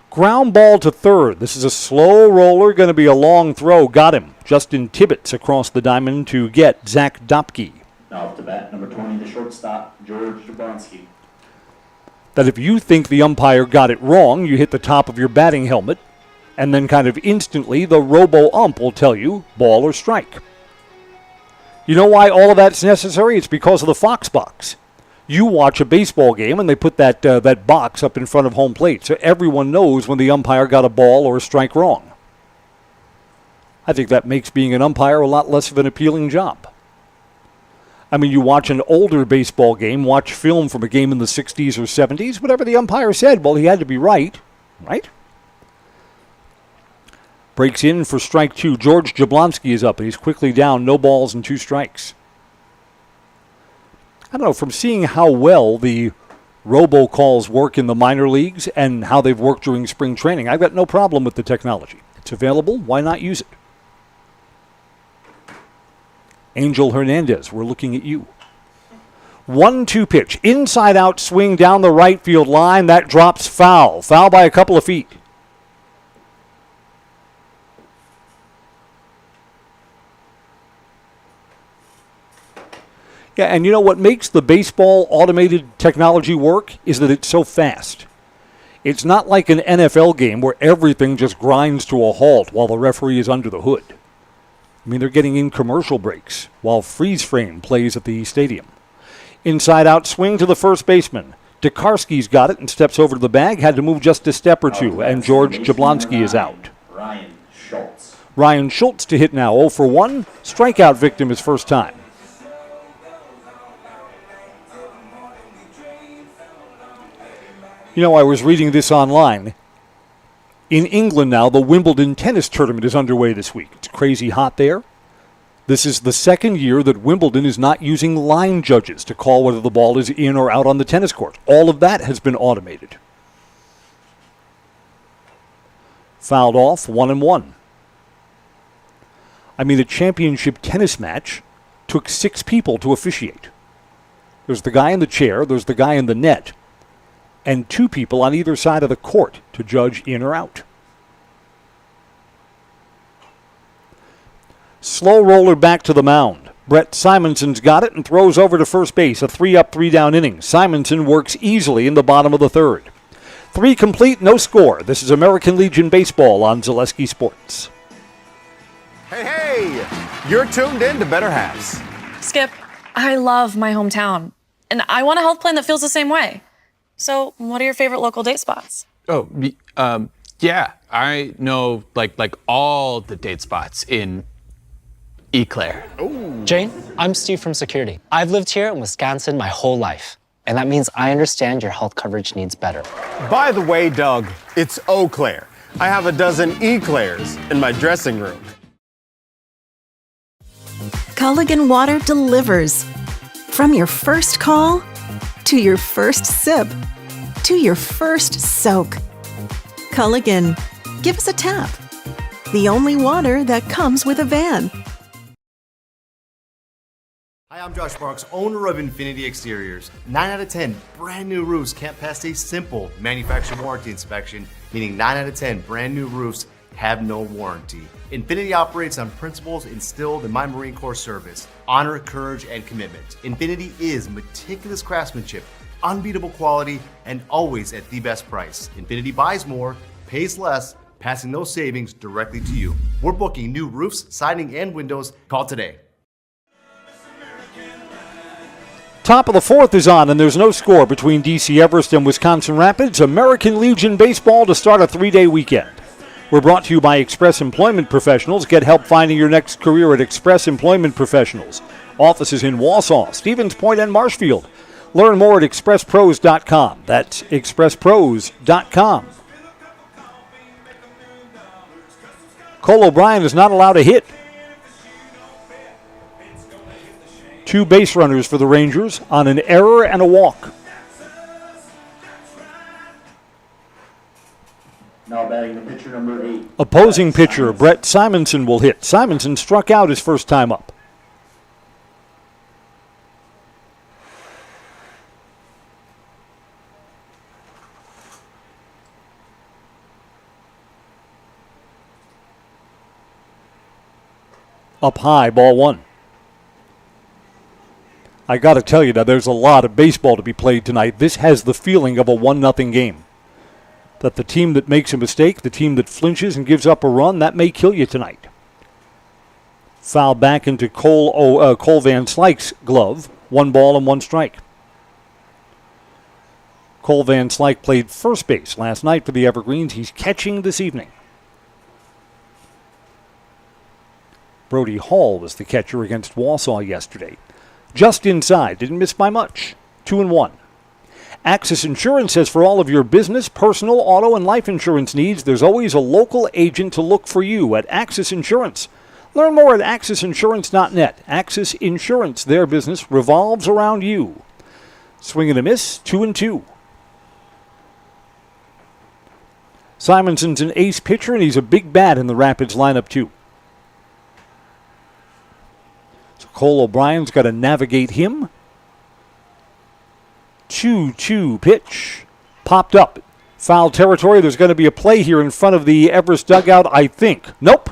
Ground ball to third. This is a slow roller, going to be a long throw. Got him. Justin Tibbetts across the diamond to get Zach Dopke. Now up to bat, number 20, the shortstop, George Jablonski. That if you think the umpire got it wrong, you hit the top of your batting helmet, and then kind of instantly the robo-ump will tell you ball or strike. You know why all of that's necessary? It's because of the Fox box. You watch a baseball game, and they put that box up in front of home plate, so everyone knows when the umpire got a ball or a strike wrong. I think that makes being an umpire a lot less of an appealing job. I mean, you watch an older baseball game, watch film from a game in the 60s or 70s, whatever the umpire said, well, he had to be right, right? Breaks in for strike 2. George Jablonski is up, and he's quickly down, no balls and 2 strikes. I don't know, from seeing how well the robocalls work in the minor leagues and how they've worked during spring training. I've got no problem with the technology. It's available. Why not use it? Angel Hernandez, we're looking at you. 1-2 pitch. Inside out swing down the right field line. That drops foul. Foul by a couple of feet. Yeah, and you know what makes the baseball automated technology work is that it's so fast. It's not like an NFL game where everything just grinds to a halt while the referee is under the hood. I mean, they're getting in commercial breaks while freeze frame plays at the stadium. Inside out swing to the first baseman. Tokarski's got it and steps over to the bag. Had to move just a step or two, and George Jablonski is out. Ryan Schultz to hit now, 0 for 1. Strikeout victim his first time. You know, I was reading this online. In England now, the Wimbledon tennis tournament is underway this week. It's crazy hot there. This is the second year that Wimbledon is not using line judges to call whether the ball is in or out on the tennis court. All of that has been automated. Fouled off, 1-1. I mean, a championship tennis match took 6 people to officiate. There's the guy in the chair, there's the guy in the net, and 2 people on either side of the court to judge in or out. Slow roller back to the mound. Brett Simonson's got it and throws over to first base. A 3-up, 3-down inning. Simonson works easily in the bottom of the third. 3 complete, no score. This is American Legion Baseball on Zaleski Sports. Hey, you're tuned in to Better Halves. Skip, I love my hometown, and I want a health plan that feels the same way. So, what are your favorite local date spots? Oh, yeah, I know like all the date spots in Eclair. Jane, I'm Steve from Security. I've lived here in Wisconsin my whole life, and that means I understand your health coverage needs better. By the way, Doug, it's Eau Claire. I have a dozen Eclairs in my dressing room. Culligan Water delivers. From your first call, to your first sip, to your first soak. Culligan, give us a tap. The only water that comes with a van. Hi, I'm Josh Marks, owner of Infinity Exteriors. 9 out of 10 brand new roofs can't pass a simple manufacturer warranty inspection, meaning 9 out of 10 brand new roofs have no warranty. Infinity operates on principles instilled in my Marine Corps service: honor, courage, and commitment. Infinity is meticulous craftsmanship, unbeatable quality, and always at the best price. Infinity buys more, pays less, passing those savings directly to you. We're booking new roofs, siding, and windows. Call today. Top of the 4th is on, and there's no score between DC Everest and Wisconsin Rapids. American Legion Baseball to start a 3-day weekend. We're brought to you by Express Employment Professionals. Get help finding your next career at Express Employment Professionals. Offices in Wausau, Stevens Point, and Marshfield. Learn more at expresspros.com. That's expresspros.com. Cole O'Brien is not allowed a hit. 2 base runners for the Rangers on an error and a walk. Now batting the pitcher number 8. Opposing pitcher Brett Simonson will hit. Simonson struck out his first time up. Up high, ball 1. I got to tell you, now there's a lot of baseball to be played tonight. This has the feeling of a 1-0 game. That the team that makes a mistake, the team that flinches and gives up a run, that may kill you tonight. Foul back into Cole Van Slyke's glove. 1 ball and 1 strike. Cole Van Slyke played first base last night for the Evergreens. He's catching this evening. Brody Hall was the catcher against Wausau yesterday. Just inside, didn't miss by much. 2-1. Axis Insurance says for all of your business, personal, auto, and life insurance needs, there's always a local agent to look for you at Axis Insurance. Learn more at AxisInsurance.net. Axis Insurance, their business revolves around you. Swing and a miss, 2-2. Simonson's an ace pitcher, and he's a big bat in the Rapids lineup, too. So Cole O'Brien's got to navigate him. 2-2 pitch. Popped up. Foul territory. There's going to be a play here in front of the Everest dugout, I think. Nope.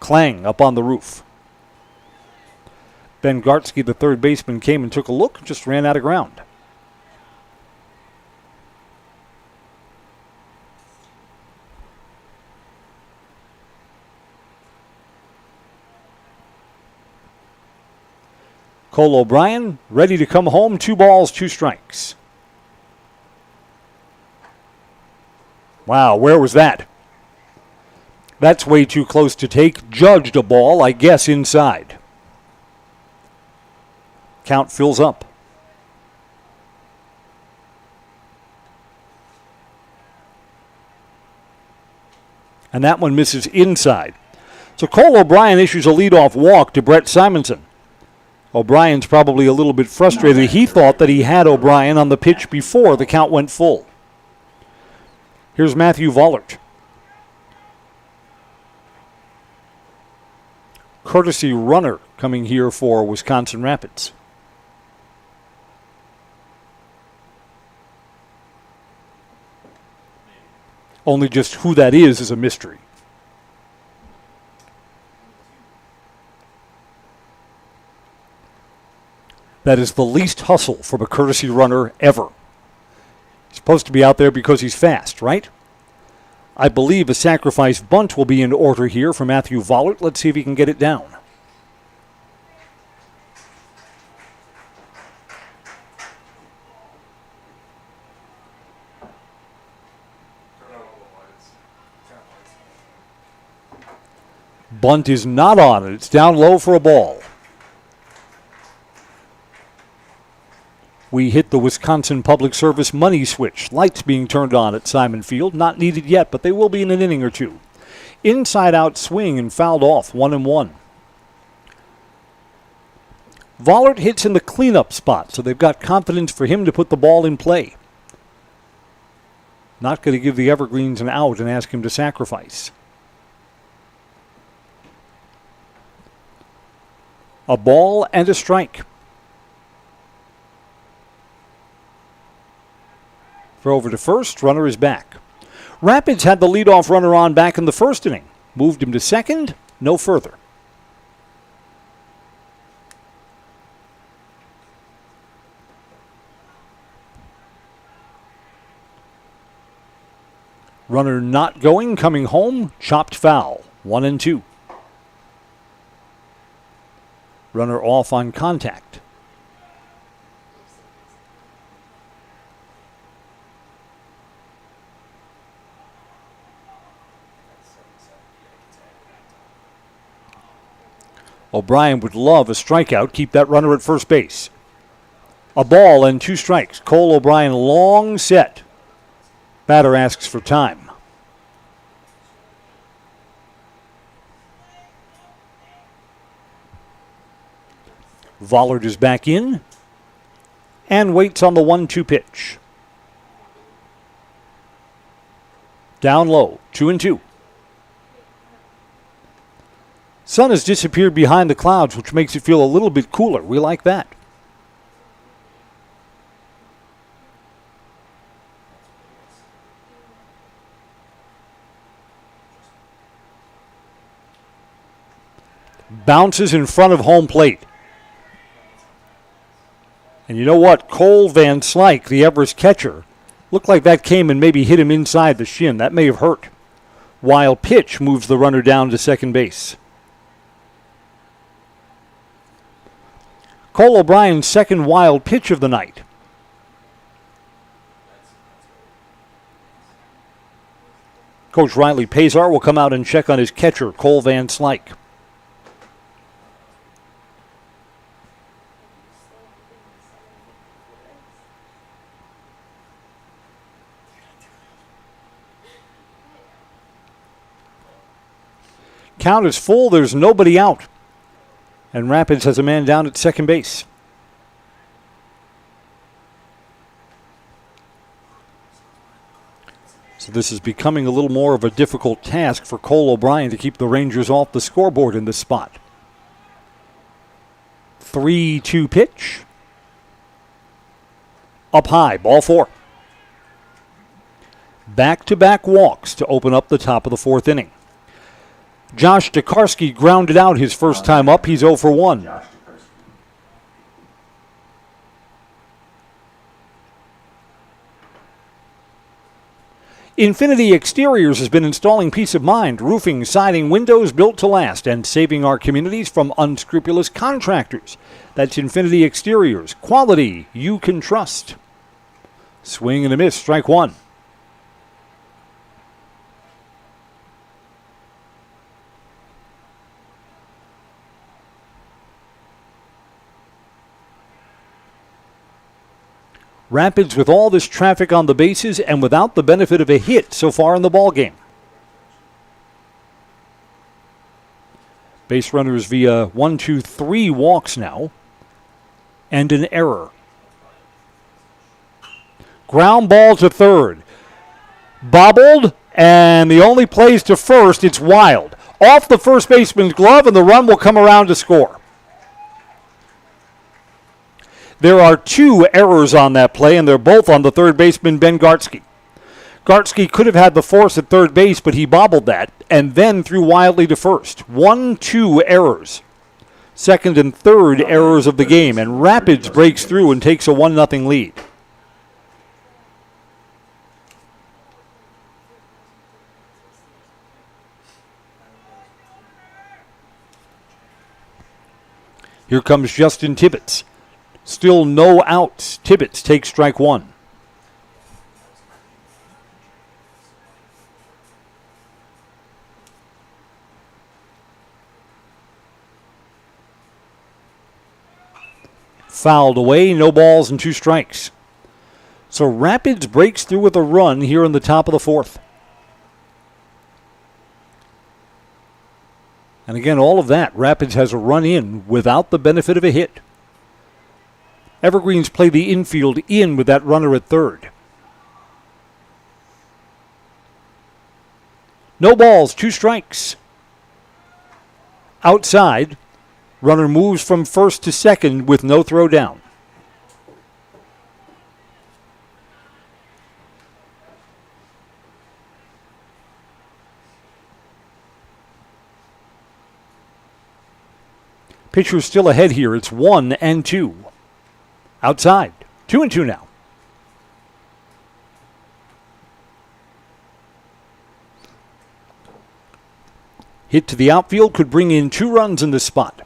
Clang up on the roof. Ben Gartsky, the third baseman, came and took a look, just ran out of ground. Cole O'Brien ready to come home. 2 balls, 2 strikes. Wow, where was that? That's way too close to take. Judged a ball, I guess, inside. Count fills up. And that one misses inside. So Cole O'Brien issues a leadoff walk to Brett Simonson. O'Brien's probably a little bit frustrated. He thought that he had O'Brien on the pitch before the count went full. Here's Matthew Vollert. Courtesy runner coming here for Wisconsin Rapids. Only just who that is a mystery. That is the least hustle from a courtesy runner ever. He's supposed to be out there because he's fast, right? I believe a sacrifice bunt will be in order here for Matthew Vollert. Let's see if he can get it down. Bunt is not on it. It's down low for a ball. We hit the Wisconsin Public Service money switch. Lights being turned on at Simon Field. Not needed yet, but they will be in an inning or two. Inside-out swing and fouled off, 1-1. Vollert hits in the cleanup spot, so they've got confidence for him to put the ball in play. Not going to give the Evergreens an out and ask him to sacrifice. A ball and a strike. Throw over to first, runner is back. Rapids had the leadoff runner on back in the first inning. Moved him to second, no further. Runner not going, coming home, chopped foul, 1-2. Runner off on contact. O'Brien would love a strikeout, keep that runner at first base. A ball and 2 strikes. Cole O'Brien long set. Batter asks for time. Vollert is back in and waits on the 1-2 pitch. Down low, 2-2. Sun has disappeared behind the clouds, which makes it feel a little bit cooler. We like that. Bounces in front of home plate. And you know what? Cole Van Slyke, the Everest catcher, looked like that came and maybe hit him inside the shin. That may have hurt. Wild pitch moves the runner down to second base. Cole O'Brien's second wild pitch of the night. Coach Riley Pazar will come out and check on his catcher, Cole Van Slyke. Count is full. There's nobody out. And Rapids has a man down at second base. So this is becoming a little more of a difficult task for Cole O'Brien to keep the Rangers off the scoreboard in this spot. 3-2 pitch. Up high, ball 4. Back-to-back walks to open up the top of the 4th inning. Josh Tokarski grounded out his first time up. He's 0 for 1. Infinity Exteriors has been installing peace of mind, roofing, siding, windows built to last, and saving our communities from unscrupulous contractors. That's Infinity Exteriors. Quality you can trust. Swing and a miss, strike 1. Rapids with all this traffic on the bases and without the benefit of a hit so far in the ballgame. Base runners via 1, 2, 3 walks now. And an error. Ground ball to third. Bobbled, and the only plays to first, it's wild. Off the first baseman's glove, and the run will come around to score. There are 2 errors on that play, and they're both on the third baseman, Ben Gartsky. Gartsky could have had the force at third base, but he bobbled that and then threw wildly to first. 1-2 errors. Second and third errors of the game, and Rapids breaks through and takes a 1-0 lead. Here comes Justin Tibbetts. Still no outs. Tibbetts takes strike 1. Fouled away, no balls and 2 strikes. So Rapids breaks through with a run here in the top of the 4th. And again, all of that, Rapids has a run in without the benefit of a hit. Evergreens play the infield in with that runner at third. No balls, 2 strikes. Outside, runner moves from first to second with no throw down. Pitcher's still ahead here. It's 1-2. Outside. 2-2 now. Hit to the outfield could bring in 2 runs in this spot.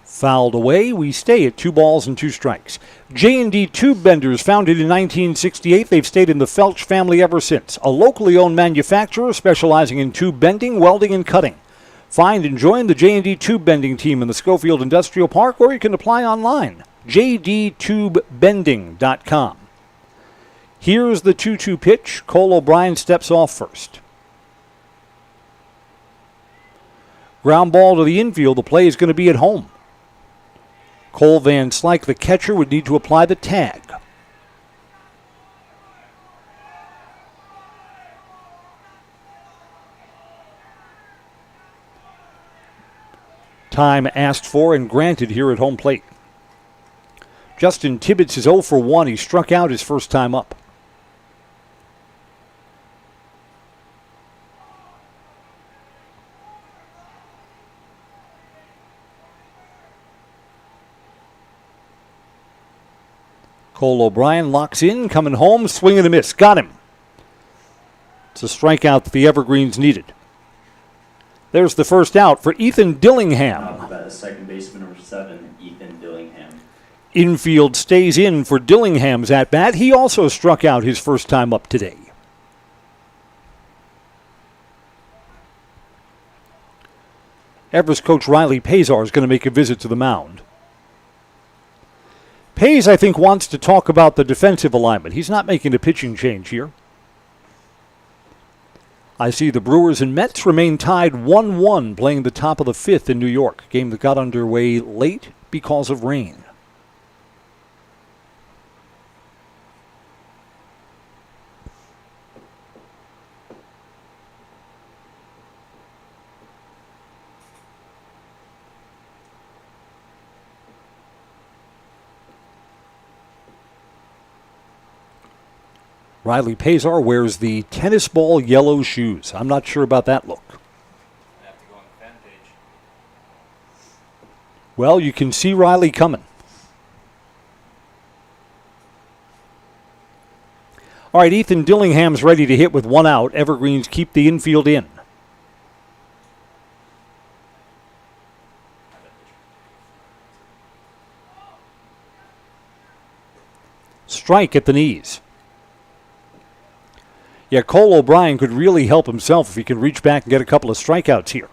Fouled away. We stay at 2 balls and 2 strikes. J&D Tube Benders, founded in 1968. They've stayed in the Felch family ever since. A locally owned manufacturer specializing in tube bending, welding, and cutting. Find and join the J&D Tube Bending team in the Schofield Industrial Park, or you can apply online. jdtubebending.com. Here's the 2-2 pitch. Cole O'Brien steps off first. Ground ball to the infield. The play is going to be at home. Cole Van Slyke, the catcher, would need to apply the tag. Time asked for and granted here at home plate. Justin Tibbetts is 0 for 1. He struck out his first time up. Cole O'Brien locks in, coming home, swing and a miss. Got him. It's a strikeout that the Evergreens needed. There's the first out for Ethan Dillingham. Second baseman number 7, Ethan Dillingham. Infield stays in for Dillingham's at-bat. He also struck out his first time up today. Everest coach Riley Pazar is going to make a visit to the mound. Pace, I think, wants to talk about the defensive alignment. He's not making a pitching change here. I see the Brewers and Mets remain tied 1-1 playing the top of the fifth in New York. Game that got underway late because of rain. Riley Pazar wears the tennis ball yellow shoes. I'm not sure about that look. Well, you can see Riley coming. All right, Ethan Dillingham's ready to hit with one out. Evergreens keep the infield in. Strike at the knees. Yeah, Cole O'Brien could really help himself if he can reach back and get a couple of strikeouts here.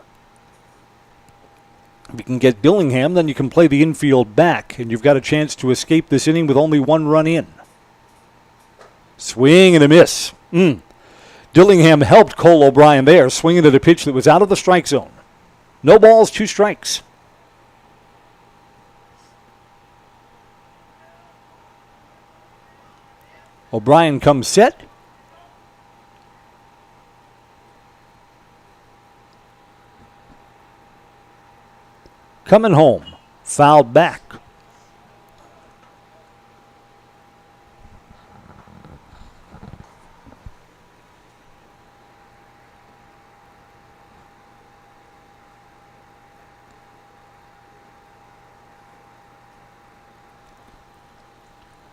If you can get Dillingham, then you can play the infield back, and you've got a chance to escape this inning with only one run in. Swing and a miss. Dillingham helped Cole O'Brien there, swinging at a pitch that was out of the strike zone. No balls, 2 strikes. O'Brien comes set. Coming home, fouled back.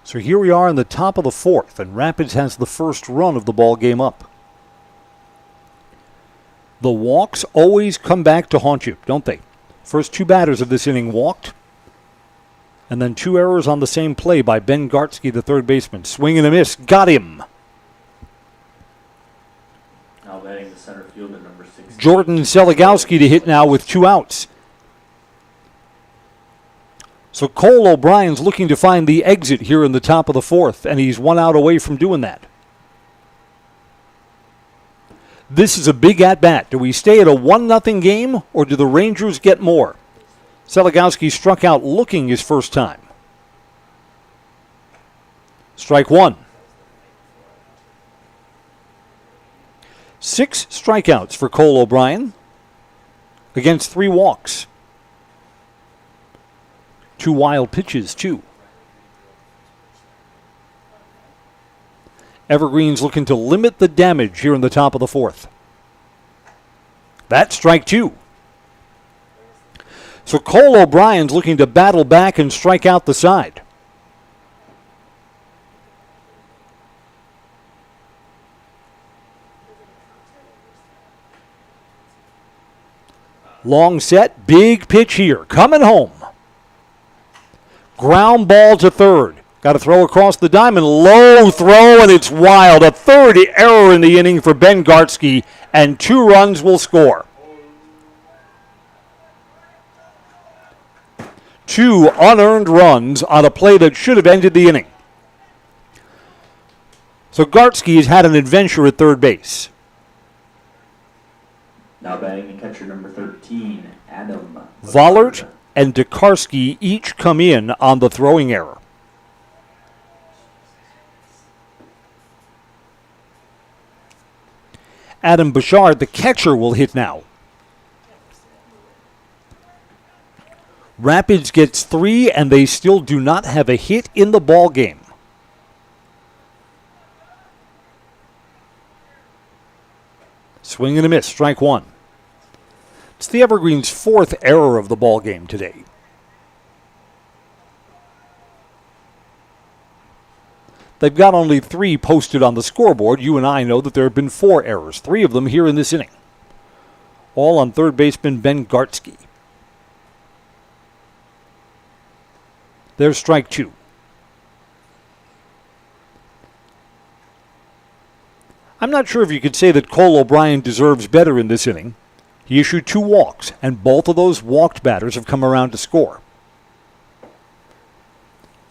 So here we are in the top of the fourth, and Rapids has the first run of the ball game up. The walks always come back to haunt you, don't they? First 2 batters of this inning walked, and then 2 errors on the same play by Ben Gartsky, the third baseman. Swing and a miss. Got him. Now batting the center fielder, number 6. Jordan Seligowski to hit now with 2 outs. So Cole O'Brien's looking to find the exit here in the top of the fourth, and he's 1 out away from doing that. This is a big at-bat. Do we stay at a 1-0 game, or do the Rangers get more? Seligowski struck out looking his first time. Strike 1. 6 strikeouts for Cole O'Brien against 3 walks. 2 wild pitches, too. Evergreens looking to limit the damage here in the top of the fourth. That's strike 2. So Cole O'Brien's looking to battle back and strike out the side. Long set, big pitch here, coming home. Ground ball to third. Got to throw across the diamond. Low throw, and it's wild. A third error in the inning for Ben Gartsky, and 2 runs will score. 2 unearned runs on a play that should have ended the inning. So Gartsky has had an adventure at third base. Now batting the catcher, number 13, Adam Vollert and Tokarski each come in on the throwing error. Adam Bouchard, the catcher, will hit now. Rapids gets 3, and they still do not have a hit in the ball game. Swing and a miss, strike 1. It's the Evergreens' 4th error of the ball game today. They've got only 3 posted on the scoreboard. You and I know that there have been 4 errors, 3 of them here in this inning. All on third baseman Ben Gartsky. There's strike 2. I'm not sure if you could say that Cole O'Brien deserves better in this inning. He issued 2 walks, and both of those walked batters have come around to score.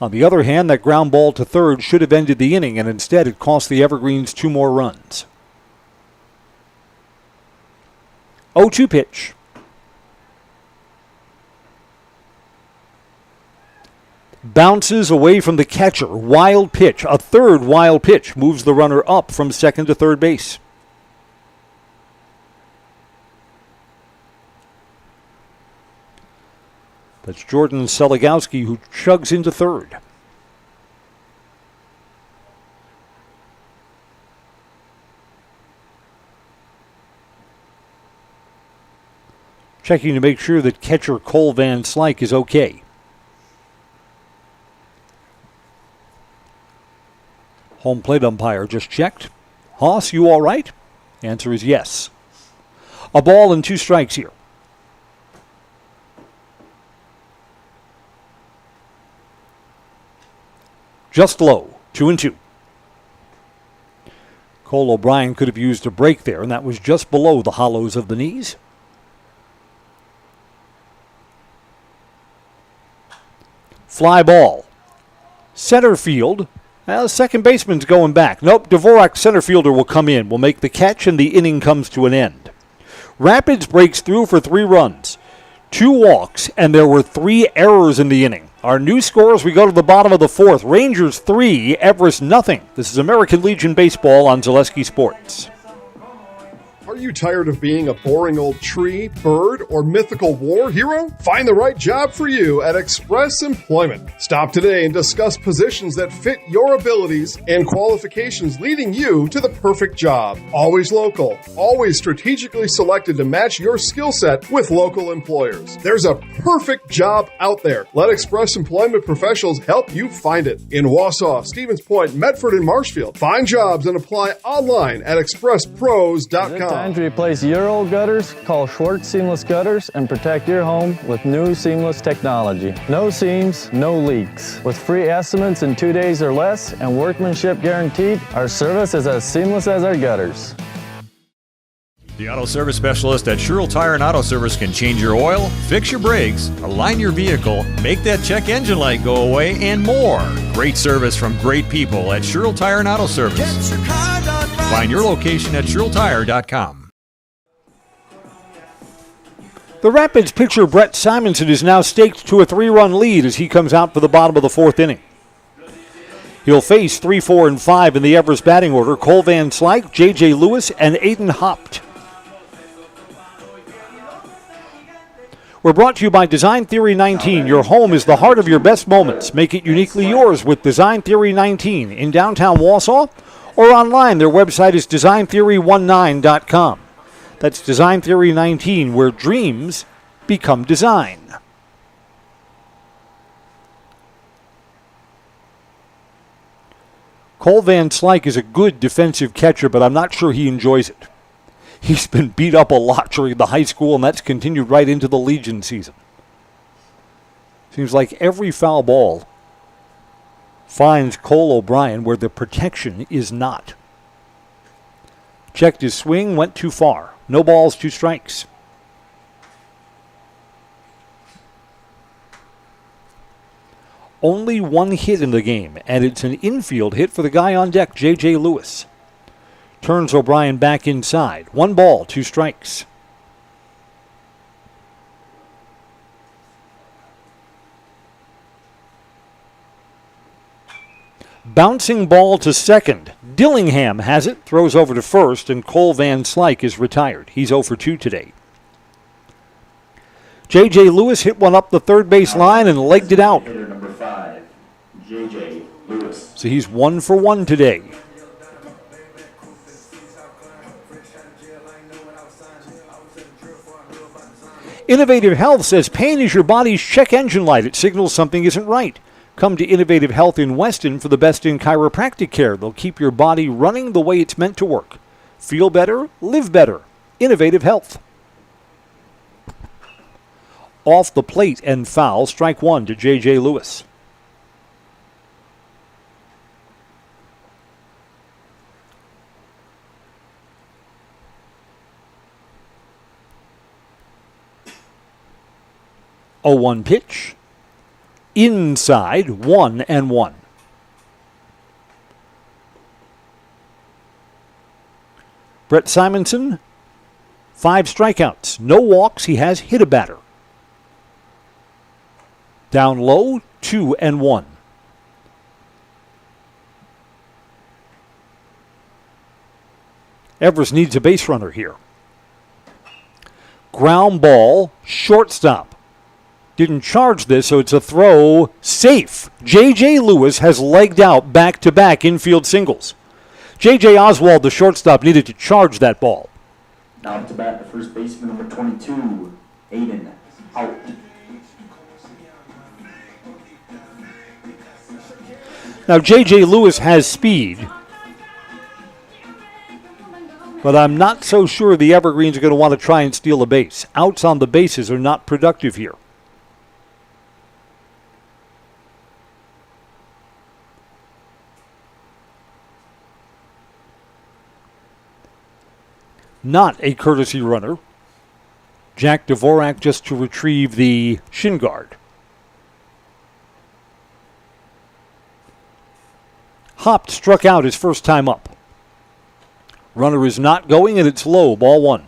On the other hand, that ground ball to third should have ended the inning, and instead it cost the Evergreens 2 more runs. 0-2 pitch. Bounces away from the catcher. Wild pitch. A third wild pitch moves the runner up from second to third base. That's Jordan Seligowski who chugs into third. Checking to make sure that catcher Cole Van Slyke is okay. Home plate umpire just checked. Haas, you all right? Answer is yes. A ball and 2 strikes here. Just low, 2-2. Cole O'Brien could have used a break there, and that was just below the hollows of the knees. Fly ball. Center field. Second baseman's going back. Nope, Dvorak, center fielder, will come in. Will make the catch, and the inning comes to an end. Rapids breaks through for 3 runs. 2 walks, and there were 3 errors in the inning. Our new scores, we go to the bottom of the 4th. Rangers 3, Everest nothing. This is American Legion Baseball on Zaleski Sports. Are you tired of being a boring old tree, bird, or mythical war hero? Find the right job for you at Express Employment. Stop today and discuss positions that fit your abilities and qualifications, leading you to the perfect job. Always local, always strategically selected to match your skill set with local employers. There's a perfect job out there. Let Express Employment professionals help you find it. In Wausau, Stevens Point, Medford, and Marshfield. Find jobs and apply online at expresspros.com. Time to replace your old gutters? Call Schwartz Seamless Gutters and protect your home with new seamless technology. No seams, no leaks. With free estimates in 2 days or less and workmanship guaranteed, our service is as seamless as our gutters. The auto service specialist at Sherrill Tire and Auto Service can change your oil, fix your brakes, align your vehicle, make that check engine light go away, and more. Great service from great people at Sherrill Tire and Auto Service. Find your location at SherrillTire.com. The Rapids pitcher Brett Simonson is now staked to a 3-run lead as he comes out for the bottom of the 4th inning. He'll face 3, 4, and 5 in the Everest batting order. Cole Van Slyke, J.J. Lewis, and Aiden Hopt. We're brought to you by Design Theory 19. Your home is the heart of your best moments. Make it uniquely yours with Design Theory 19 in downtown Wausau or online. Their website is designtheory19.com. That's Design Theory 19, where dreams become design. Cole Van Slyke is a good defensive catcher, but I'm not sure he enjoys it. He's been beat up a lot during the high school, and that's continued right into the Legion season. Seems like every foul ball finds Cole O'Brien where the protection is not. Checked his swing, went too far. No balls, 2 strikes. Only 1 hit in the game, and it's an infield hit for the guy on deck, J.J. Lewis. Turns O'Brien back inside. 1 ball, 2 strikes. Bouncing ball to second. Dillingham has it, throws over to first, and Cole Van Slyke is retired. He's 0 for 2 today. J.J. Lewis hit one up the third base line and legged it out. Hitter number 5, J.J. Lewis. So he's 1 for 1 today. Innovative Health says pain is your body's check engine light. It signals something isn't right. Come to Innovative Health in Weston for the best in chiropractic care. They'll keep your body running the way it's meant to work. Feel better, live better. Innovative Health. Off the plate and foul. Strike 1 to J.J. Lewis. A 1 pitch. Inside, 1-1. Brett Simonson 5 strikeouts, no walks. He has hit a batter. Down low, 2-1. Everest needs a base runner here. Ground ball, shortstop. Didn't charge this, so it's a throw. Safe. J.J. Lewis has legged out back-to-back infield singles. J.J. Oswald, the shortstop, needed to charge that ball. Now up to bat, the first baseman, number 22, Aiden, out. Now, J.J. Lewis has speed, but I'm not so sure the Evergreens are going to want to try and steal a base. Outs on the bases are not productive here. Not a courtesy runner. Jack Dvorak just to retrieve the shin guard. Hopped struck out his first time up. Runner is not going, and it's low, ball 1.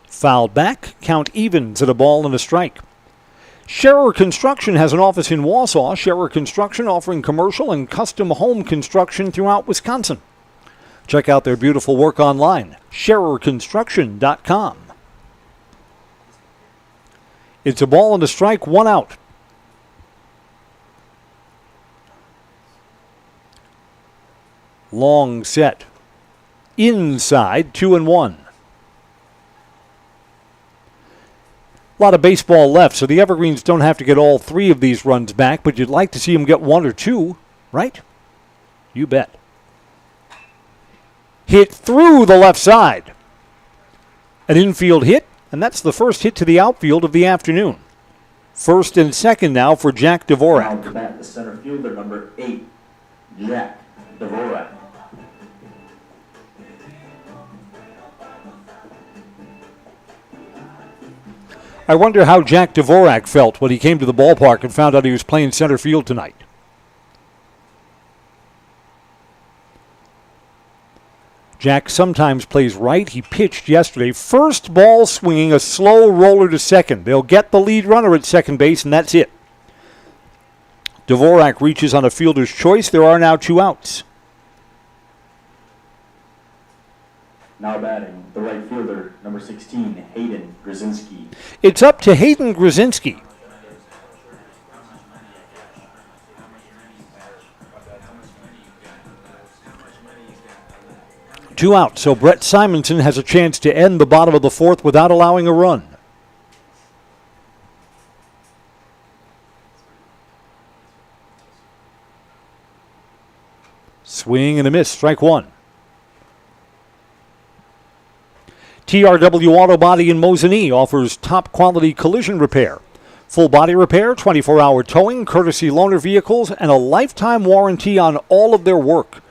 Fouled back, count evens at a ball and a strike. Scherer Construction has an office in Wausau. Scherer Construction offering commercial and custom home construction throughout Wisconsin. Check out their beautiful work online, SchererConstruction.com. It's a ball and a strike, 1 out. Long set. Inside, 2-1. A lot of baseball left, so the Evergreens don't have to get all 3 of these runs back, but you'd like to see them get 1 or 2, right? You bet. Hit through the left side. An infield hit, and that's the first hit to the outfield of the afternoon. First and second now for Jack Dvorak. Now to bat, the center fielder, number 8, Jack Dvorak. I wonder how Jack Dvorak felt when he came to the ballpark and found out he was playing center field tonight. Jack sometimes plays right. He pitched yesterday. First ball swinging, a slow roller to second. They'll get the lead runner at second base, and that's it. Dvorak reaches on a fielder's choice. There are now 2 outs. Now batting, the right fielder, number 16, Hayden Grzinski. It's up to Hayden Grzinski. Two out, so Brett Simonson has a chance to end the bottom of the 4th without allowing a run. Swing and a miss, strike 1. TRW Auto Body in Mosinee offers top-quality collision repair. Full body repair, 24-hour towing, courtesy loaner vehicles, and a lifetime warranty on all of their work.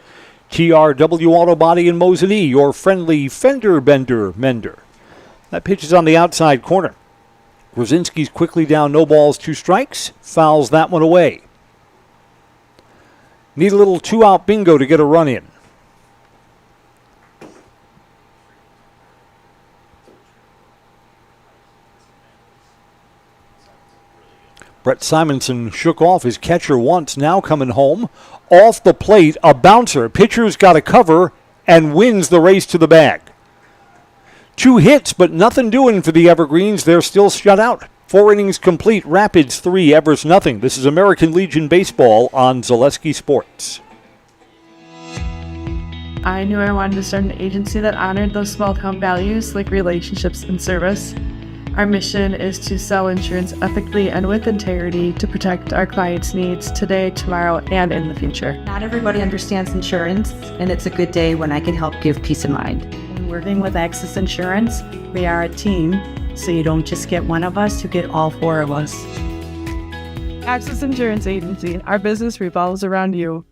TRW Auto Body in Mosinee, your friendly fender bender mender. That pitch is on the outside corner. Grzinski's quickly down, no balls, 2 strikes. Fouls that one away. Need a little 2-out bingo to get a run in. Brett Simonson shook off his catcher once, now coming home. Off the plate, a bouncer. Pitcher's got a cover and wins the race to the bag. 2 hits, but nothing doing for the Evergreens. They're still shut out. 4 innings complete. Rapids 3, Everest nothing. This is American Legion Baseball on Zaleski Sports. I knew I wanted to start an agency that honored those small town values like relationships and service. Our mission is to sell insurance ethically and with integrity to protect our clients' needs today, tomorrow, and in the future. Not everybody understands insurance, and it's a good day when I can help give peace of mind. When working with Access Insurance, we are a team, so you don't just get one of us, you get all 4 of us. Access Insurance Agency, our business revolves around you.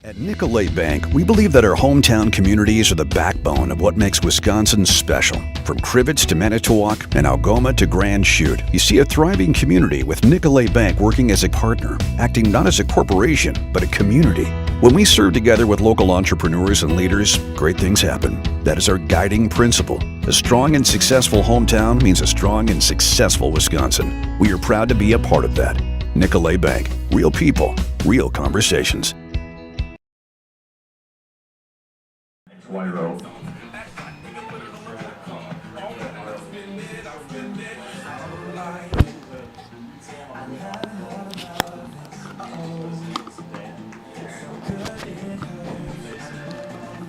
At Nicolay Bank, we believe that our hometown communities are the backbone of what makes Wisconsin special. From Crivets to Manitowoc and Algoma to Grand Chute, you see a thriving community with Nicolay Bank working as a partner, acting not as a corporation, but a community. When we serve together with local entrepreneurs and leaders, great things happen. That is our guiding principle. A strong and successful hometown means a strong and successful Wisconsin. We are proud to be a part of that. Nicolay Bank. Real people, real conversations. Wyro.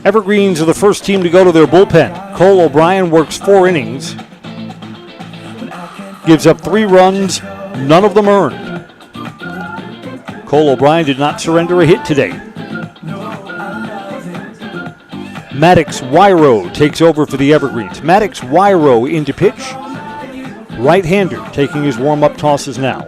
Evergreens are the first team to go to their bullpen. Cole O'Brien works 4 innings, gives up 3 runs, none of them earned. Cole O'Brien did not surrender a hit today. Maddox Wyro takes over for the Evergreens. Maddox Wyro into pitch. Right-hander taking his warm-up tosses now.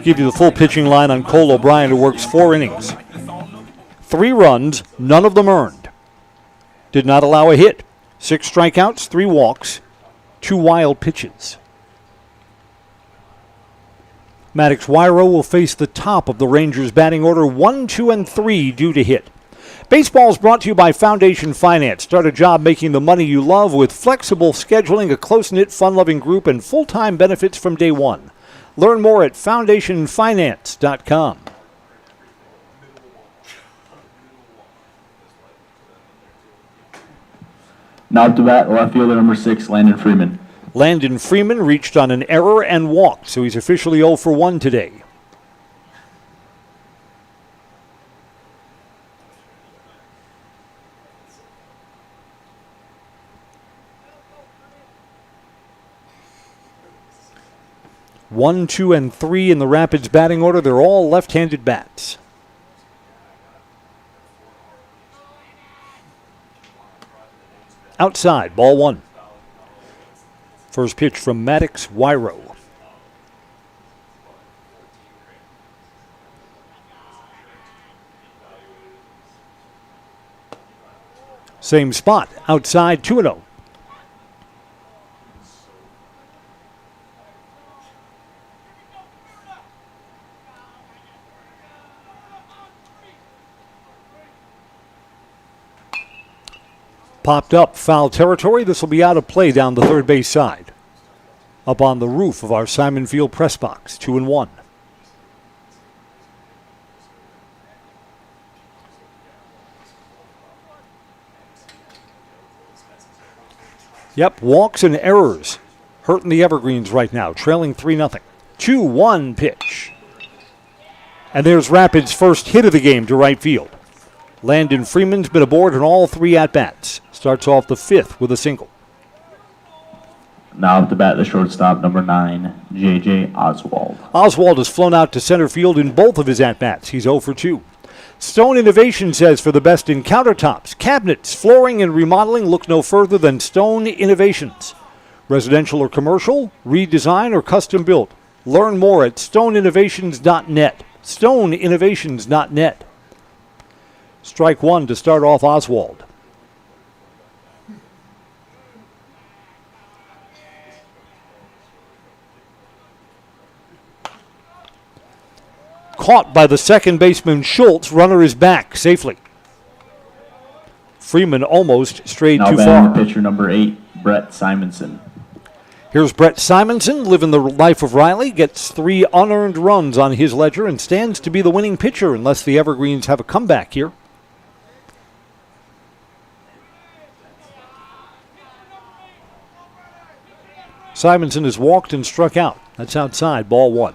Give you the full pitching line on Cole O'Brien, who works 4 innings. 3 runs, none of them earned. Did not allow a hit. 6 strikeouts, 3 walks, 2 wild pitches. Maddox Wyro will face the top of the Rangers batting order 1, 2, and 3 due to hit. Baseball is brought to you by Foundation Finance. Start a job making the money you love with flexible scheduling, a close-knit, fun-loving group, and full-time benefits from day one. Learn more at foundationfinance.com. Now to bat, left fielder number 6, Landon Freeman. Landon Freeman reached on an error and walked, so he's officially 0 for 1 today. One, 2, and 3 in the Rapids batting order. They're all left-handed bats. Outside, ball 1. First pitch from Maddox Wyro. Same spot, outside, 2-0. Popped up, foul territory. This will be out of play down the third base side. Up on the roof of our Simon Field press box, 2-1. Yep, walks and errors hurting the Evergreens right now, trailing 3-0. 2-1 pitch. And there's Rapids' first hit of the game to right field. Landon Freeman's been aboard in all 3 at-bats. Starts off the 5th with a single. Now to bat, the shortstop, number 9, J.J. Oswald. Oswald has flown out to center field in both of his at-bats. He's 0 for 2. Stone Innovation says for the best in countertops, cabinets, flooring, and remodeling, look no further than Stone Innovations. Residential or commercial, redesign, or custom built. Learn more at stoneinnovations.net. Stoneinnovations.net. Strike 1 to start off Oswald. Caught by the second baseman Schultz. Runner is back safely. Freeman almost strayed now too far. Now pitcher number 8, Brett Simonson. Here's Brett Simonson, living the life of Riley, gets 3 unearned runs on his ledger and stands to be the winning pitcher unless the Evergreens have a comeback here. Simonson has walked and struck out. That's outside, ball 1.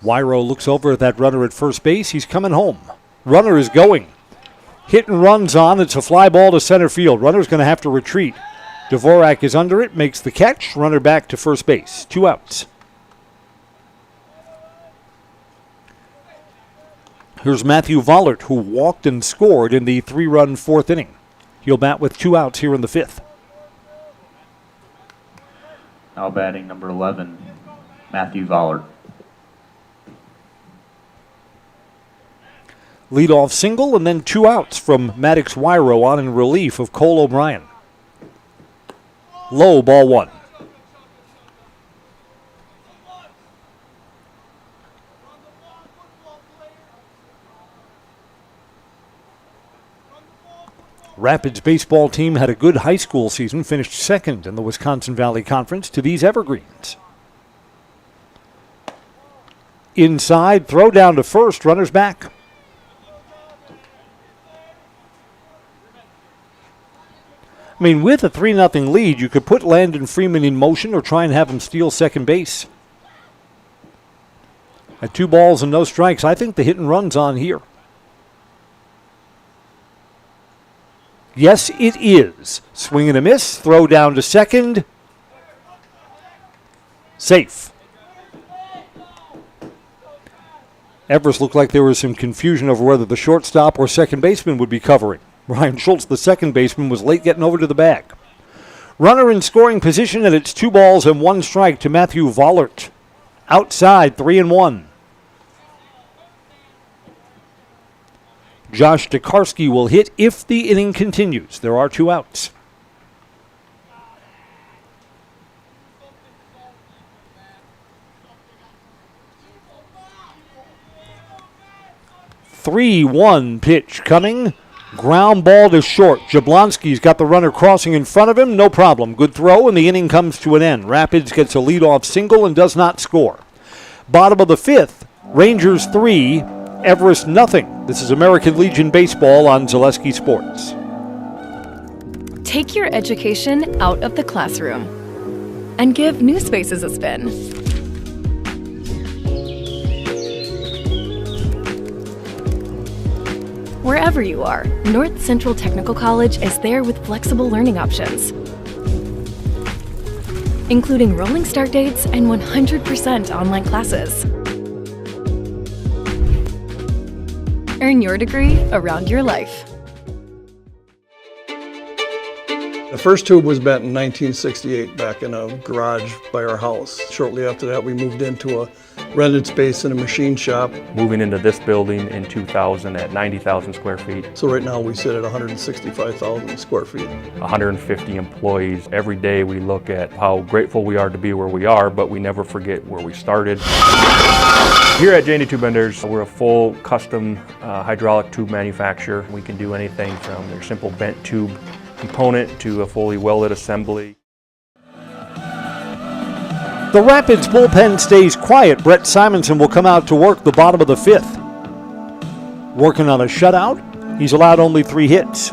Wyro looks over at that runner at first base. He's coming home. Runner is going. Hit and runs on. It's a fly ball to center field. Runner's going to have to retreat. Dvorak is under it, makes the catch. Runner back to first base. 2 outs. Here's Matthew Vollert, who walked and scored in the 3-run 4th inning. He'll bat with 2 outs here in the 5th. Now batting number 11, Matthew Vollert. Leadoff single and then 2 outs from Maddox Wyro on in relief of Cole O'Brien. Low, ball 1. Rapids baseball team had a good high school season, finished second in the Wisconsin Valley Conference to these Evergreens. Inside, throw down to first, runners back. I mean, with a 3-0 lead, you could put Landon Freeman in motion or try and have him steal second base. At 2 balls and no strikes, I think the hit and run's on here. Yes, it is. Swing and a miss. Throw down to second. Safe. Everest looked like there was some confusion over whether the shortstop or second baseman would be covering. Ryan Schultz, the second baseman, was late getting over to the bag. Runner in scoring position, and it's 2 balls and 1 strike to Matthew Vollert. Outside, 3-1. Josh Tokarski will hit if the inning continues. There are 2 outs. "3-1 pitch coming. Ground ball to short. Jablonski's got the runner crossing in front of him. No problem. Good throw, and the inning comes to an end. Rapids gets a leadoff single and does not score. Bottom of the 5th, Rangers 3, Everest nothing. This is American Legion Baseball on Zaleski Sports. Take your education out of the classroom and give New Spaces a spin. Wherever you are, North Central Technical College is there with flexible learning options, including rolling start dates and 100% online classes. Earn your degree around your life. The first tube was bent in 1968 back in a garage by our house. Shortly after that, we moved into a rented space in a machine shop. Moving into this building in 2000 at 90,000 square feet. So right now we sit at 165,000 square feet. 150 employees. Every day we look at how grateful we are to be where we are, but we never forget where we started. Here at J&D Tube Benders, we're a full custom hydraulic tube manufacturer. We can do anything from your simple bent tube component to a fully welded assembly. The Rapids bullpen stays quiet. Brett Simonson will come out to work the bottom of the 5th. Working on a shutout. He's allowed only 3 hits.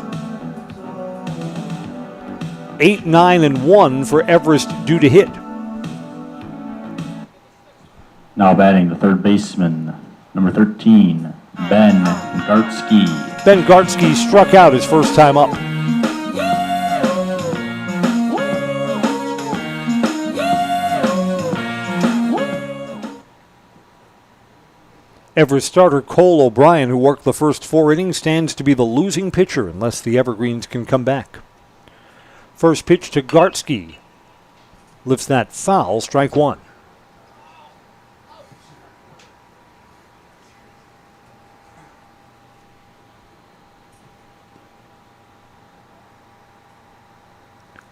8, 9, and 1 for Everest due to hit. Now batting the third baseman, number 13, Ben Gartsky. Ben Gartsky struck out his first time up. Everest starter Cole O'Brien, who worked the first 4 innings, stands to be the losing pitcher unless the Evergreens can come back. First pitch to Gartsky. Lifts that foul, strike 1.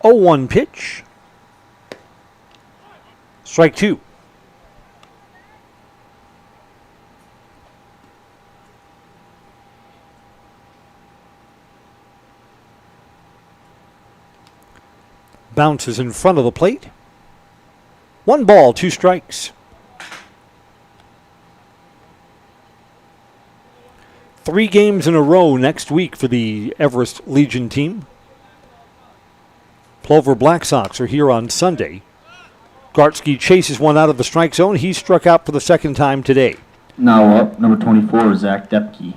Oh, 1 pitch. Strike 2. Bounces in front of the plate. 1 ball, 2 strikes. 3 games in a row next week for the Everest Legion team. Plover Black Sox are here on Sunday. Gartsky chases one out of the strike zone. He struck out for the second time today. Now up, number 24, Zach Depke.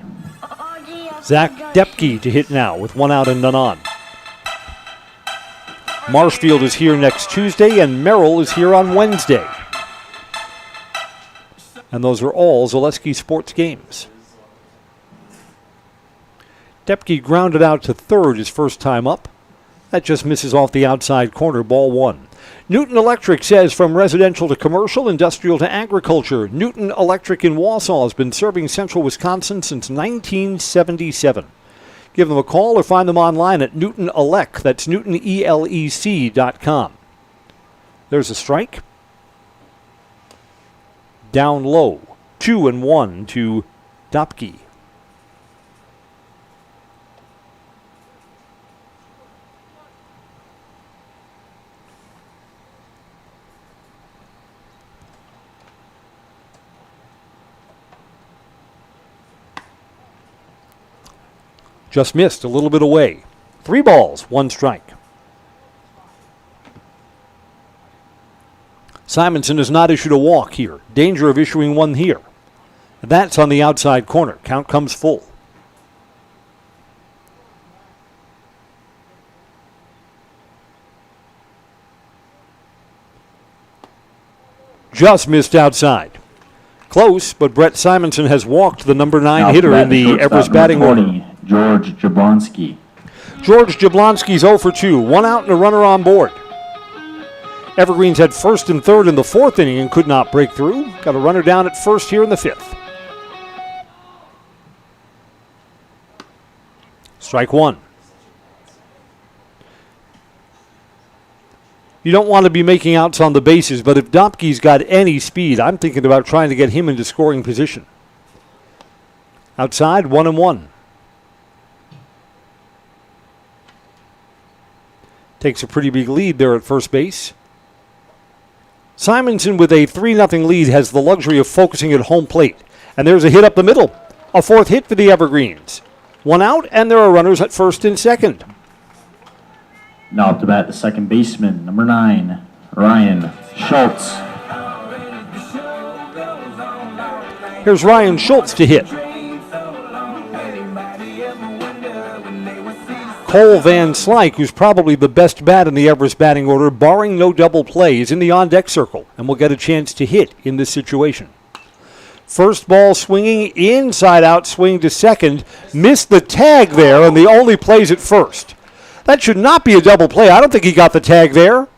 Zach Depke to hit now with 1 out and none on. Marshfield is here next Tuesday, and Merrill is here on Wednesday. And those are all Zaleski sports games. Depke grounded out to third his first time up. That just misses off the outside corner, ball one. Newton Electric says from residential to commercial, industrial to agriculture, Newton Electric in Wausau has been serving central Wisconsin since 1977. Give them a call or find them online at Newton Elec. That's NewtonELEC.com. There's a strike. Down low. 2-1 to Dopke. Just missed, a little bit away. 3 balls, 1 strike. Simonson has not issued a walk here. Danger of issuing one here. That's on the outside corner. Count comes full. Just missed outside. Close, but Brett Simonson has walked the number 9 hitter in the Everest batting order. George Jablonski. George Jablonski's 0 for 2. 1 out and a runner on board. Evergreens had first and third in the 4th inning and could not break through. Got a runner down at first here in the 5th. Strike 1. You don't want to be making outs on the bases, but if Dopke's got any speed, I'm thinking about trying to get him into scoring position. Outside, 1-1. Takes a pretty big lead there at first base. Simonson with a 3-0 lead has the luxury of focusing at home plate. And there's a hit up the middle. A 4th hit for the Evergreens. 1 out, and there are runners at first and second. Now up to bat, the second baseman, number 9, Ryan Schultz. Here's Ryan Schultz to hit. Cole Van Slyke, who's probably the best bat in the Everest batting order, barring no double play, is in the on-deck circle and will get a chance to hit in this situation. First ball swinging, inside-out swing to second. Missed the tag there, and the only plays at first. That should not be a double play. I don't think he got the tag there.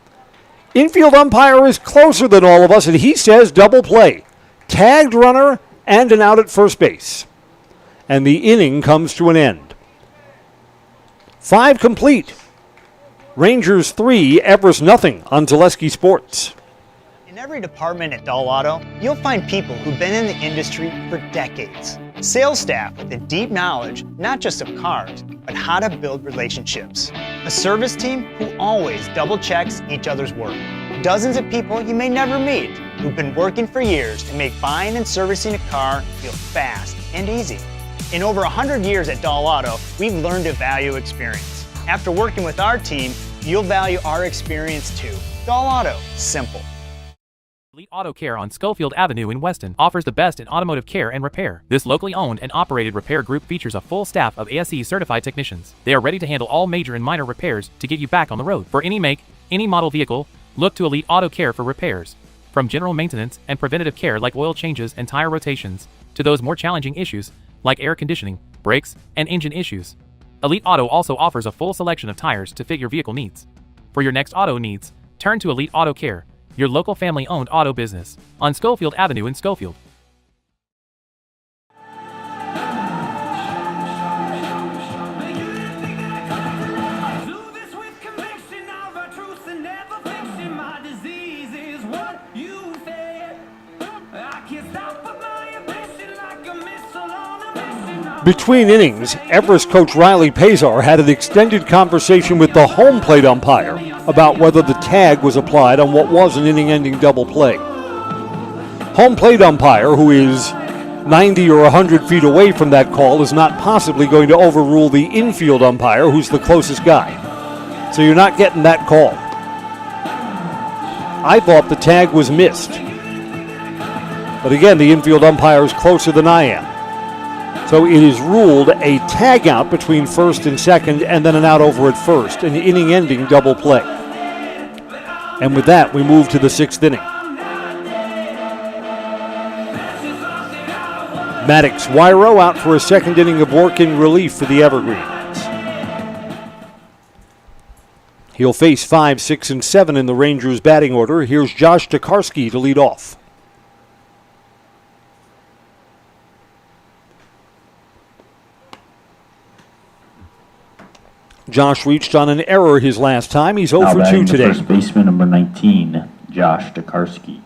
Infield umpire is closer than all of us, and he says double play. Tagged runner and an out at first base. And the inning comes to an end. 5 complete. Rangers 3, Everest nothing on Zaleski Sports. In every department at Dahl Auto, you'll find people who've been in the industry for decades. Sales staff with a deep knowledge, not just of cars, but how to build relationships. A service team who always double checks each other's work. Dozens of people you may never meet who've been working for years to make buying and servicing a car feel fast and easy. In over 100 years at Dahl Auto, we've learned to value experience. After working with our team, you'll value our experience too. Dahl Auto, simple. Elite Auto Care on Schofield Avenue in Weston offers the best in automotive care and repair. This locally owned and operated repair group features a full staff of ASE certified technicians. They are ready to handle all major and minor repairs to get you back on the road. For any make, any model vehicle, look to Elite Auto Care for repairs. From general maintenance and preventative care like oil changes and tire rotations, to those more challenging issues like air conditioning, brakes, and engine issues. Elite Auto also offers a full selection of tires to fit your vehicle needs. For your next auto needs, turn to Elite Auto Care, your local family-owned auto business, on Schofield Avenue in Schofield. Between innings, Everest coach Riley Pazar had an extended conversation with the home plate umpire about whether the tag was applied on what was an inning-ending double play. Home plate umpire, who is 90 or 100 feet away from that call, is not possibly going to overrule the infield umpire, who's the closest guy. So you're not getting that call. I thought the tag was missed. But again, the infield umpire is closer than I am. So it is ruled a tag out between first and second, and then an out over at first, an inning-ending double play. And with that, we move to the 6th inning. Maddox Wyro out for a 2nd inning of work in relief for the Evergreens. He'll face 5, 6, and 7 in the Rangers batting order. Here's Josh Tokarski to lead off. Josh reached on an error his last time. He's 0 for 2 today. First baseman number 19, Josh Tokarski.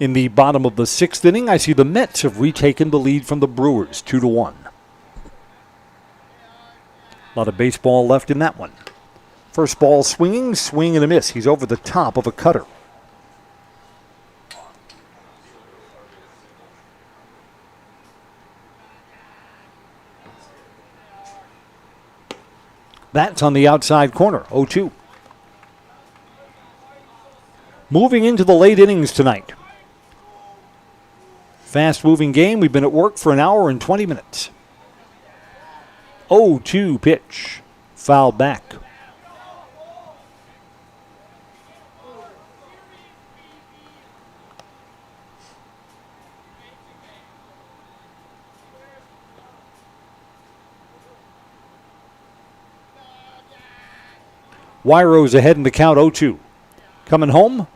In the bottom of the 6th inning, I see the Mets have retaken the lead from the Brewers, 2-1. A lot of baseball left in that one. First ball swinging, swing and a miss. He's over the top of a cutter. That's on the outside corner, 0-2. Moving into the late innings tonight. Fast-moving game. We've been at work for an hour and 20 minutes. 0-2 pitch. Foul back. Wyro's ahead in the count, 0-2. Coming home.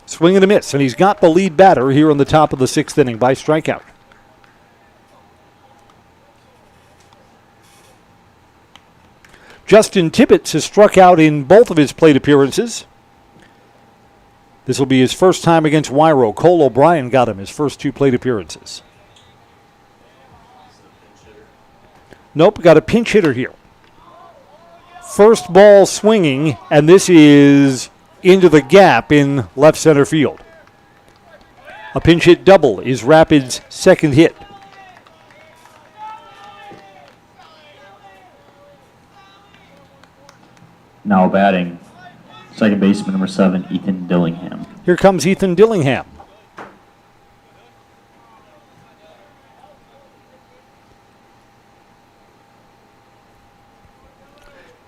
Swing and a miss, and he's got the lead batter here in the top of the 6th inning by strikeout. Justin Tibbetts has struck out in both of his plate appearances. This will be his first time against Wyro. Cole O'Brien got him his first 2 plate appearances. Nope, got a pinch hitter here. First ball swinging, and this is into the gap in left center field. A pinch hit double is Rapids' 2nd hit. Now batting, second baseman number 7, Ethan Dillingham. Here comes Ethan Dillingham.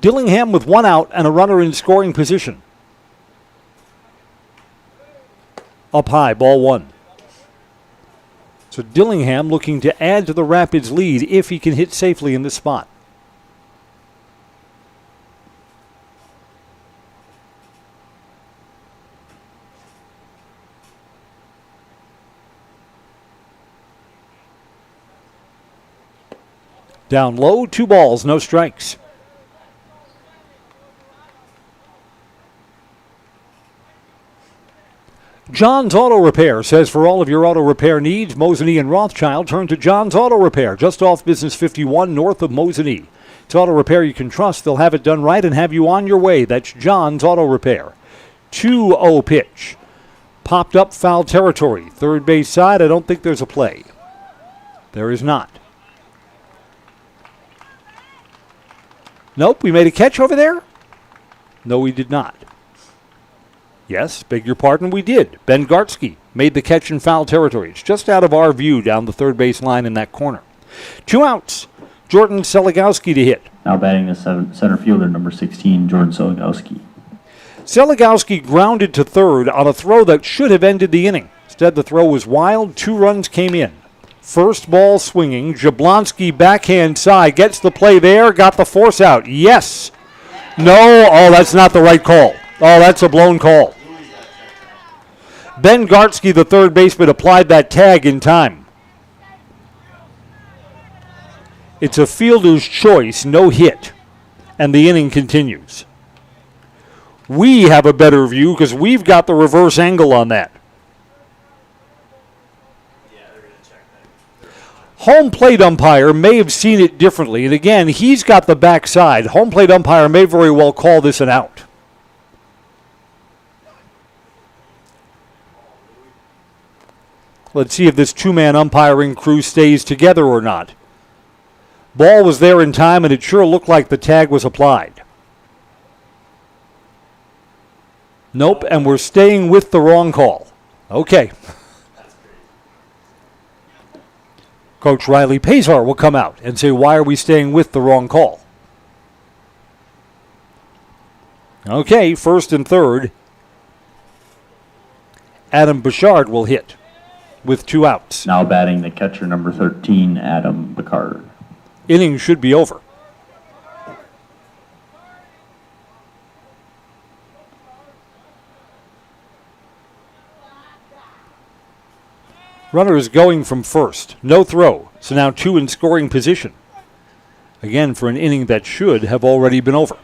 Dillingham with 1 out and a runner in scoring position. Up high, ball 1. So Dillingham looking to add to the Rapids' lead if he can hit safely in this spot. Down low, 2 balls, no strikes. John's Auto Repair says for all of your auto repair needs, Mosinee and Rothschild, turn to John's Auto Repair, just off Business 51 north of Mosinee. It's auto repair you can trust. They'll have it done right and have you on your way. That's John's Auto Repair. 2-0 pitch. Popped up foul territory. Third base side, I don't think there's a play. There is not. Nope, we made a catch over there? No, we did not. Yes, beg your pardon, we did. Ben Gartsky made the catch in foul territory. It's just out of our view down the third base line in that corner. 2 outs. Jordan Seligowski to hit. Now batting the center fielder number 16, Jordan Seligowski. Seligowski grounded to third on a throw that should have ended the inning. Instead, the throw was wild. 2 runs came in. First ball swinging. Jablonski backhand side. Gets the play there. Got the force out. Yes. No. Oh, that's not the right call. Oh, that's a blown call. Ben Gartsky, the third baseman, applied that tag in time. It's a fielder's choice, no hit, and the inning continues. We have a better view because we've got the reverse angle on that. Home plate umpire may have seen it differently, and again, he's got the backside. Home plate umpire may very well call this an out. Let's see if this 2-man umpiring crew stays together or not. Ball was there in time, and it sure looked like the tag was applied. Nope, and we're staying with the wrong call. Okay. Coach Riley Pazar will come out and say, why are we staying with the wrong call? Okay, first and third. Adam Bouchard will hit with 2 outs. Now batting the catcher, number 13, Adam Bouchard. Inning should be over. Runner is going from first. No throw. So now 2 in scoring position. Again, for an inning that should have already been over.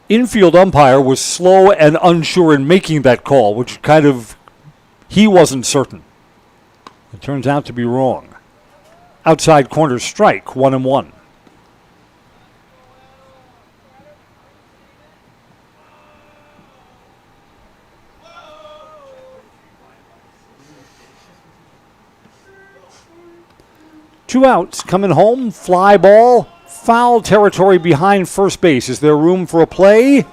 Infield umpire was slow and unsure in making that call, which he wasn't certain. It turns out to be wrong. Outside corner strike, 1-1. Two outs, coming home, fly ball, foul territory behind first base. Is there room for a play?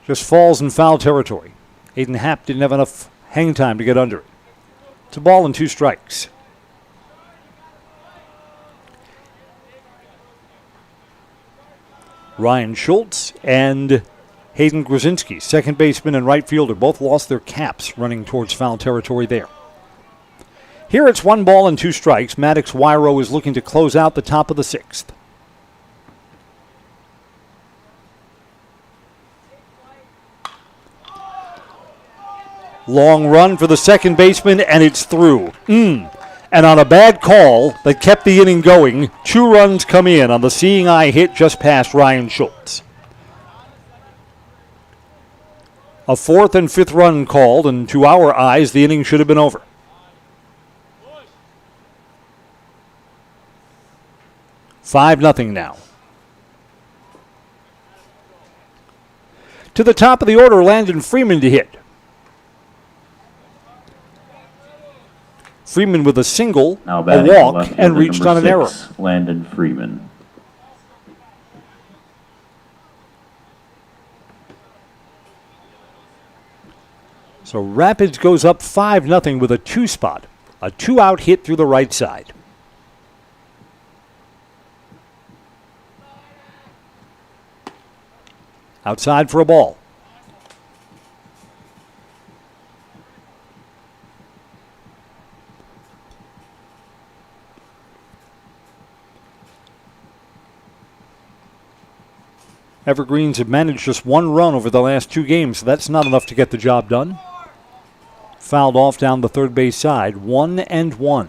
Just falls in foul territory. Aiden Happ didn't have enough hang time to get under it. It's a ball and 2 strikes. Ryan Schultz and Hayden Grzinski, second baseman and right fielder, both lost their caps running towards foul territory there. Here it's 1 ball and 2 strikes. Maddox Wyro is looking to close out the top of the 6th. Long run for the second baseman, and it's through. And on a bad call that kept the inning going, 2 runs come in on the seeing eye hit just past Ryan Schultz. A 4th and 5th run called, and to our eyes, the inning should have been over. $5-0 now. To the top of the order, Landon Freeman to hit. Freeman with a single, Now a batting walk, left and fielder, reached number on an 6, error. Landon Freeman. So Rapids goes up 5-0 with a 2 spot. A 2-out hit through the right side. Outside for a ball. Evergreens have managed just 1 run over the last 2 games, so that's not enough to get the job done. Fouled off down the third base side, 1-1.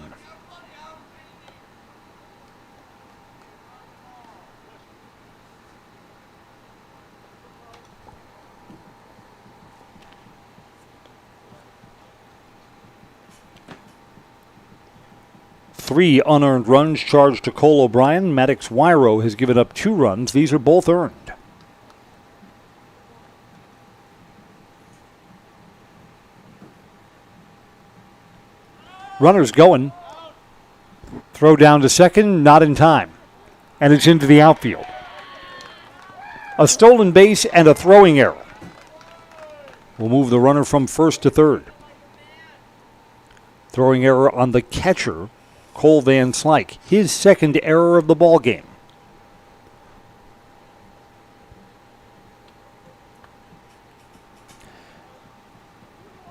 Three unearned runs charged to Cole O'Brien. Maddox Wyro has given up 2 runs. These are both earned. Runners going. Throw down to second, not in time. And it's into the outfield. A stolen base and a throwing error will move the runner from first to third. Throwing error on the catcher, Cole Van Slyke, his second error of the ball game.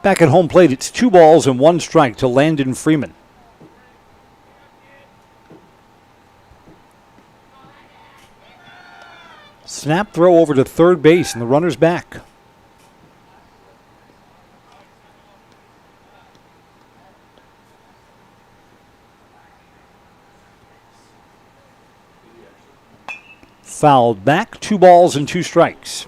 Back at home plate, it's 2 balls and 1 strike to Landon Freeman. Snap throw over to third base, and the runner's back. Fouled back, 2 balls and 2 strikes.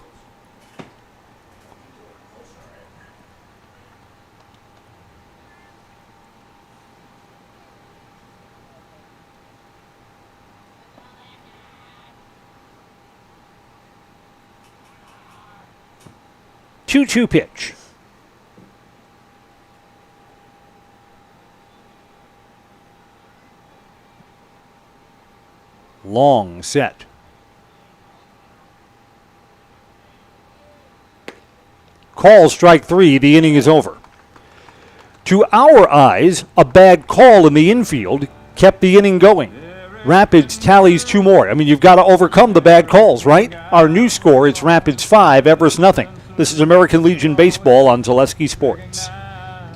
Two-two pitch. Long set. Call, strike 3. The inning is over. To our eyes, a bad call in the infield kept the inning going. Rapids tallies 2 more. I mean, you've got to overcome the bad calls, right? Our new score, it's Rapids 5, Everest nothing. This is American Legion Baseball on Zaleski Sports.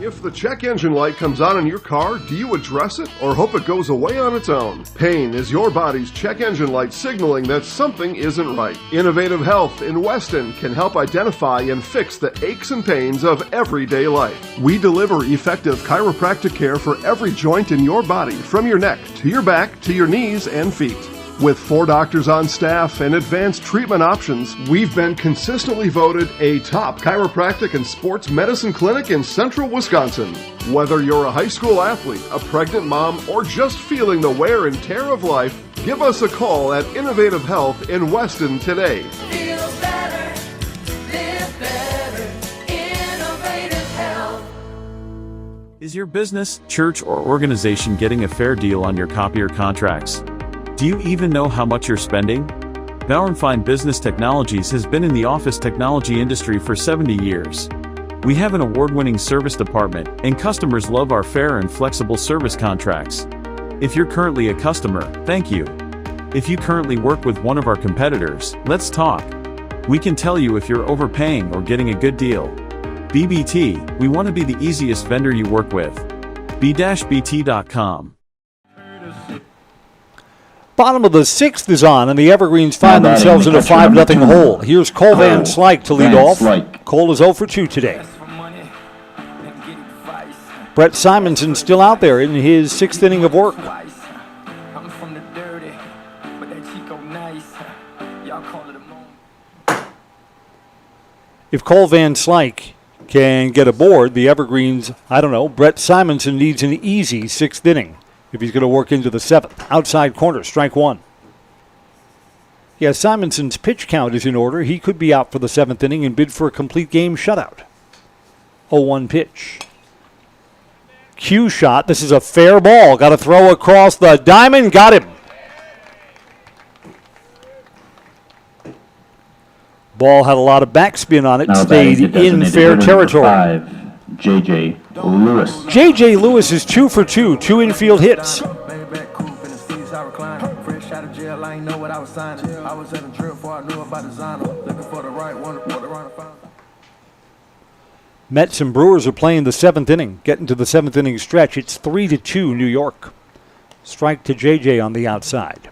If the check engine light comes on in your car, do you address it or hope it goes away on its own? Pain is your body's check engine light signaling that something isn't right. Innovative Health in Weston can help identify and fix the aches and pains of everyday life. We deliver effective chiropractic care for every joint in your body, from your neck to your back to your knees and feet. With 4 doctors on staff and advanced treatment options, we've been consistently voted a top chiropractic and sports medicine clinic in central Wisconsin. Whether you're a high school athlete, a pregnant mom, or just feeling the wear and tear of life, give us a call at Innovative Health in Weston today. Feel better, live better, Innovative Health. Is your business, church, or organization getting a fair deal on your copier contracts? Do you even know how much you're spending? Bauernfeind Business Technologies has been in the office technology industry for 70 years. We have an award-winning service department, and customers love our fair and flexible service contracts. If you're currently a customer, thank you. If you currently work with one of our competitors, let's talk. We can tell you if you're overpaying or getting a good deal. BBT, we want to be the easiest vendor you work with. b-bt.com. Bottom of the 6th is on, and the Evergreens find themselves in a 5-0 hole. Here's Cole Van Slyke to lead off. Cole is 0 for 2 today. Brett Simonson still out there in his 6th inning of work. If Cole Van Slyke can get aboard, the Evergreens, Brett Simonson needs an easy 6th inning if he's going to work into the 7th. Outside corner, strike 1. Yeah, Simonson's pitch count is in order. He could be out for the 7th inning and bid for a complete game shutout. 0-1 pitch. Cue shot. This is a fair ball. Got to throw across the diamond. Got him. Ball had a lot of backspin on it. Now Stayed in fair territory. 5, J.J. Lewis. J.J. Lewis is 2 for 2. 2 infield hits. Mets and Brewers are playing the 7th inning. Getting to the 7th inning stretch. It's 3-2 New York. Strike to J.J. on the outside.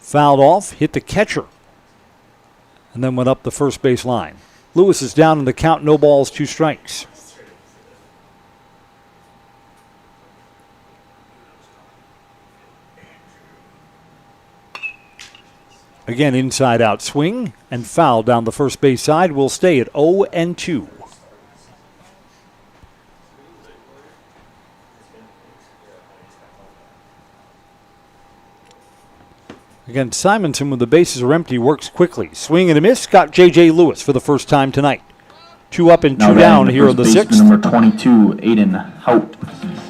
Fouled off, hit the catcher, and then went up the first base line. Lewis is down in the count, no balls, 2 strikes. Again, inside out swing and foul down the first base side. Will stay at 0-2. Again, Simonson, when the bases are empty, works quickly. Swing and a miss. Got J.J. Lewis for the first time tonight. 2 up and 2 down here in the 6th. Number 22, Aiden Haupt.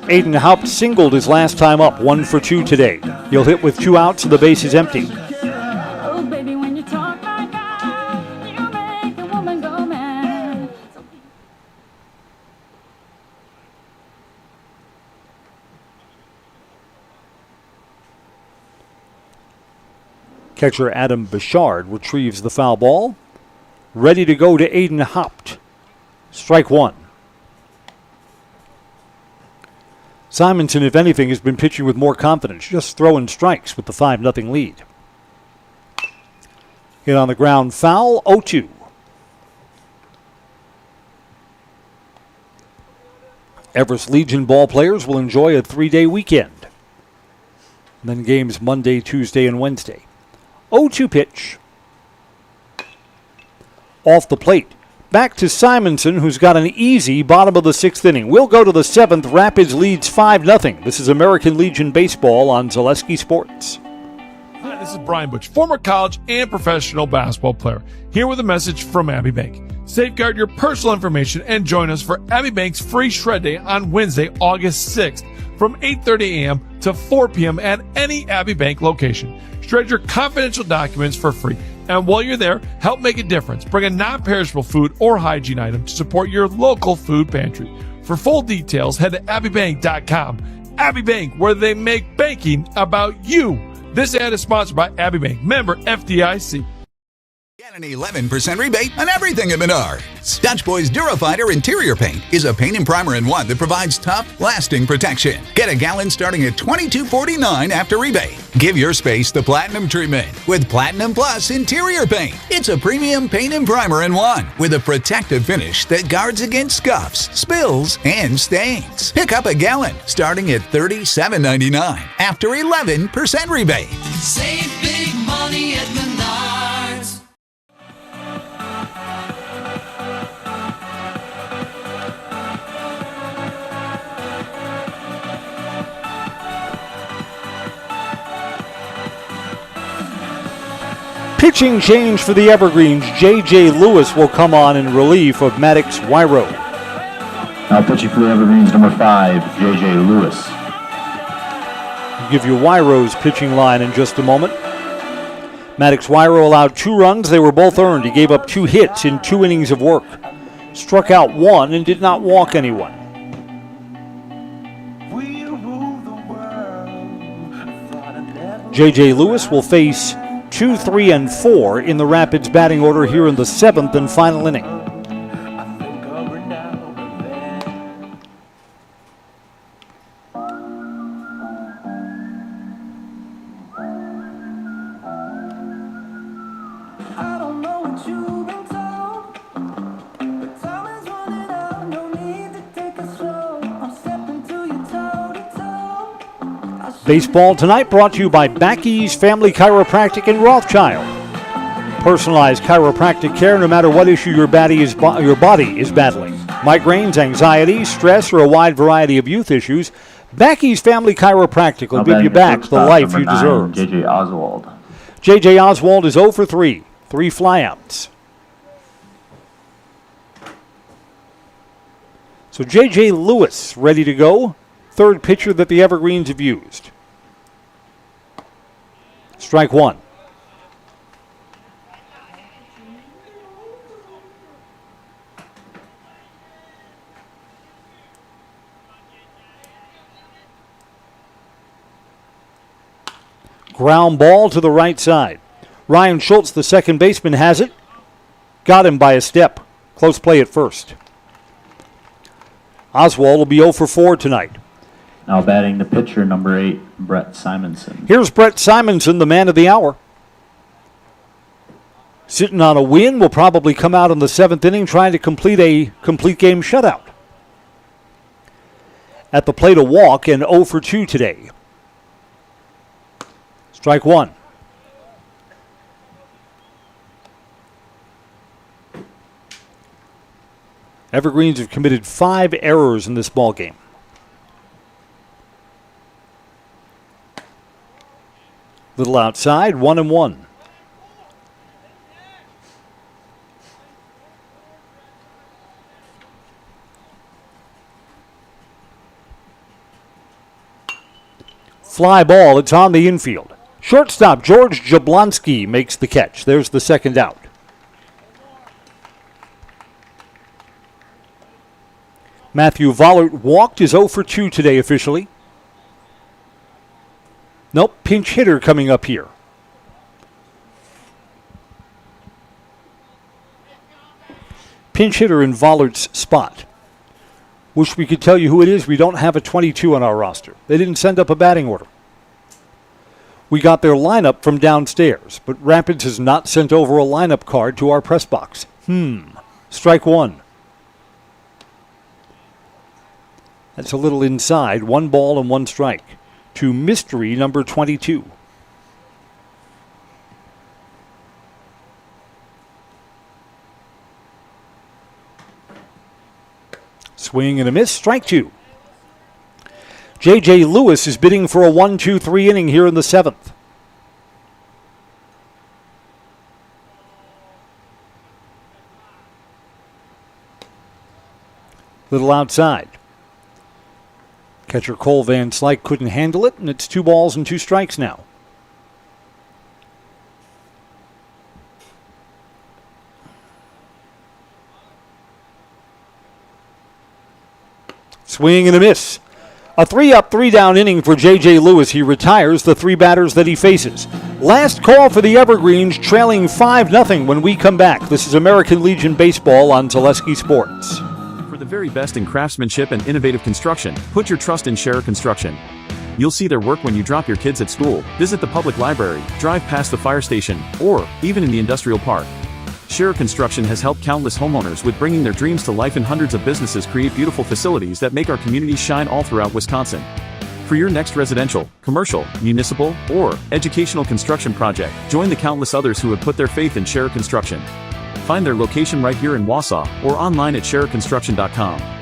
Aiden Haupt singled his last time up, 1 for 2 today. He'll hit with 2 outs and the base is empty. Catcher Adam Bichard retrieves the foul ball. Ready to go to Aiden Haupt. Strike 1. Simonson, if anything, has been pitching with more confidence, just throwing strikes with the 5-0 lead. Hit on the ground, foul, 0-2. Everest Legion ball players will enjoy a 3-day weekend. And then games Monday, Tuesday, and Wednesday. 0-2 pitch. Off the plate. Back to Simonson, who's got an easy bottom of the 6th inning. We'll go to the 7th. Rapids leads 5-0. This is American Legion Baseball on Zaleski Sports. Hi, this is Brian Butch, former college and professional basketball player, here with a message from Abbey Bank. Safeguard your personal information and join us for Abbey Bank's free shred day on Wednesday, August 6th from 8:30 a.m. to 4 p.m. at any Abbey Bank location. Shred your confidential documents for free. And while you're there, help make a difference. Bring a non-perishable food or hygiene item to support your local food pantry. For full details, head to abbeybank.com. Abbey Bank, where they make banking about you. This ad is sponsored by Abbey Bank, member FDIC. Get an 11% rebate on everything at Menards. Dutch Boy's Durafighter interior paint is a paint and primer in one that provides tough, lasting protection. Get a gallon starting at $22.49 after rebate. Give your space the platinum treatment with Platinum Plus interior paint. It's a premium paint and primer in one with a protective finish that guards against scuffs, spills, and stains. Pick up a gallon starting at $37.99 after 11% rebate. Save big money at Menards. Pitching change for the Evergreens. J.J. Lewis will come on in relief of Maddox Wyro. Now pitching for the Evergreens, number 5, J.J. Lewis. I'll give you Wyro's pitching line in just a moment. Maddox Wyro allowed 2 runs. They were both earned. He gave up 2 hits in 2 innings of work. Struck out 1 and did not walk anyone. J.J. Lewis will face 2, 3, and 4 in the Rapids batting order here in the 7th and final inning. Baseball tonight brought to you by Backey's Family Chiropractic in Rothschild. Personalized chiropractic care no matter what issue your body is battling. Migraines, anxiety, stress, or a wide variety of youth issues. Backey's Family Chiropractic will give you back the life you deserve. J.J. Oswald. J.J. Oswald is 0 for 3. 3 flyouts. So J.J. Lewis ready to go. Third pitcher that the Evergreens have used. Strike 1. Ground ball to the right side. Ryan Schultz, the second baseman, has it. Got him by a step. Close play at first. Oswald will be 0 for 4 tonight. Now batting the pitcher, number 8, Brett Simonson. Here's Brett Simonson, the man of the hour. Sitting on a win, will probably come out in the 7th inning trying to complete a complete game shutout. At the plate, a walk and 0 for 2 today. Strike 1. Evergreens have committed 5 errors in this ballgame. Little outside, 1-1. Fly ball, it's on the infield. Shortstop George Jablonski makes the catch. There's the second out. Matthew Vollert walked, is 0 for 2 today officially. Nope, pinch hitter coming up here. Pinch hitter in Vollert's spot. Wish we could tell you who it is. We don't have a 22 on our roster. They didn't send up a batting order. We got their lineup from downstairs, but Rapids has not sent over a lineup card to our press box. Strike 1. That's a little inside. 1 ball and 1 strike. To mystery number 22. Swing and a miss, strike 2. J.J. Lewis is bidding for a 1-2-3 inning here in the 7th. Little outside. Catcher Cole Van Slyke couldn't handle it, and it's 2 balls and 2 strikes now. Swing and a miss. A 3-up, 3-down inning for J.J. Lewis. He retires the 3 batters that he faces. Last call for the Evergreens, trailing 5-0 when we come back. This is American Legion Baseball on Zaleski Sports. For the very best in craftsmanship and innovative construction, put your trust in Scherer Construction. You'll see their work when you drop your kids at school, visit the public library, drive past the fire station, or even in the industrial park. Scherer Construction has helped countless homeowners with bringing their dreams to life, and hundreds of businesses create beautiful facilities that make our communities shine all throughout Wisconsin. For your next residential, commercial, municipal, or educational construction project, join the countless others who have put their faith in Scherer Construction. Find their location right here in Wausau or online at schererconstruction.com.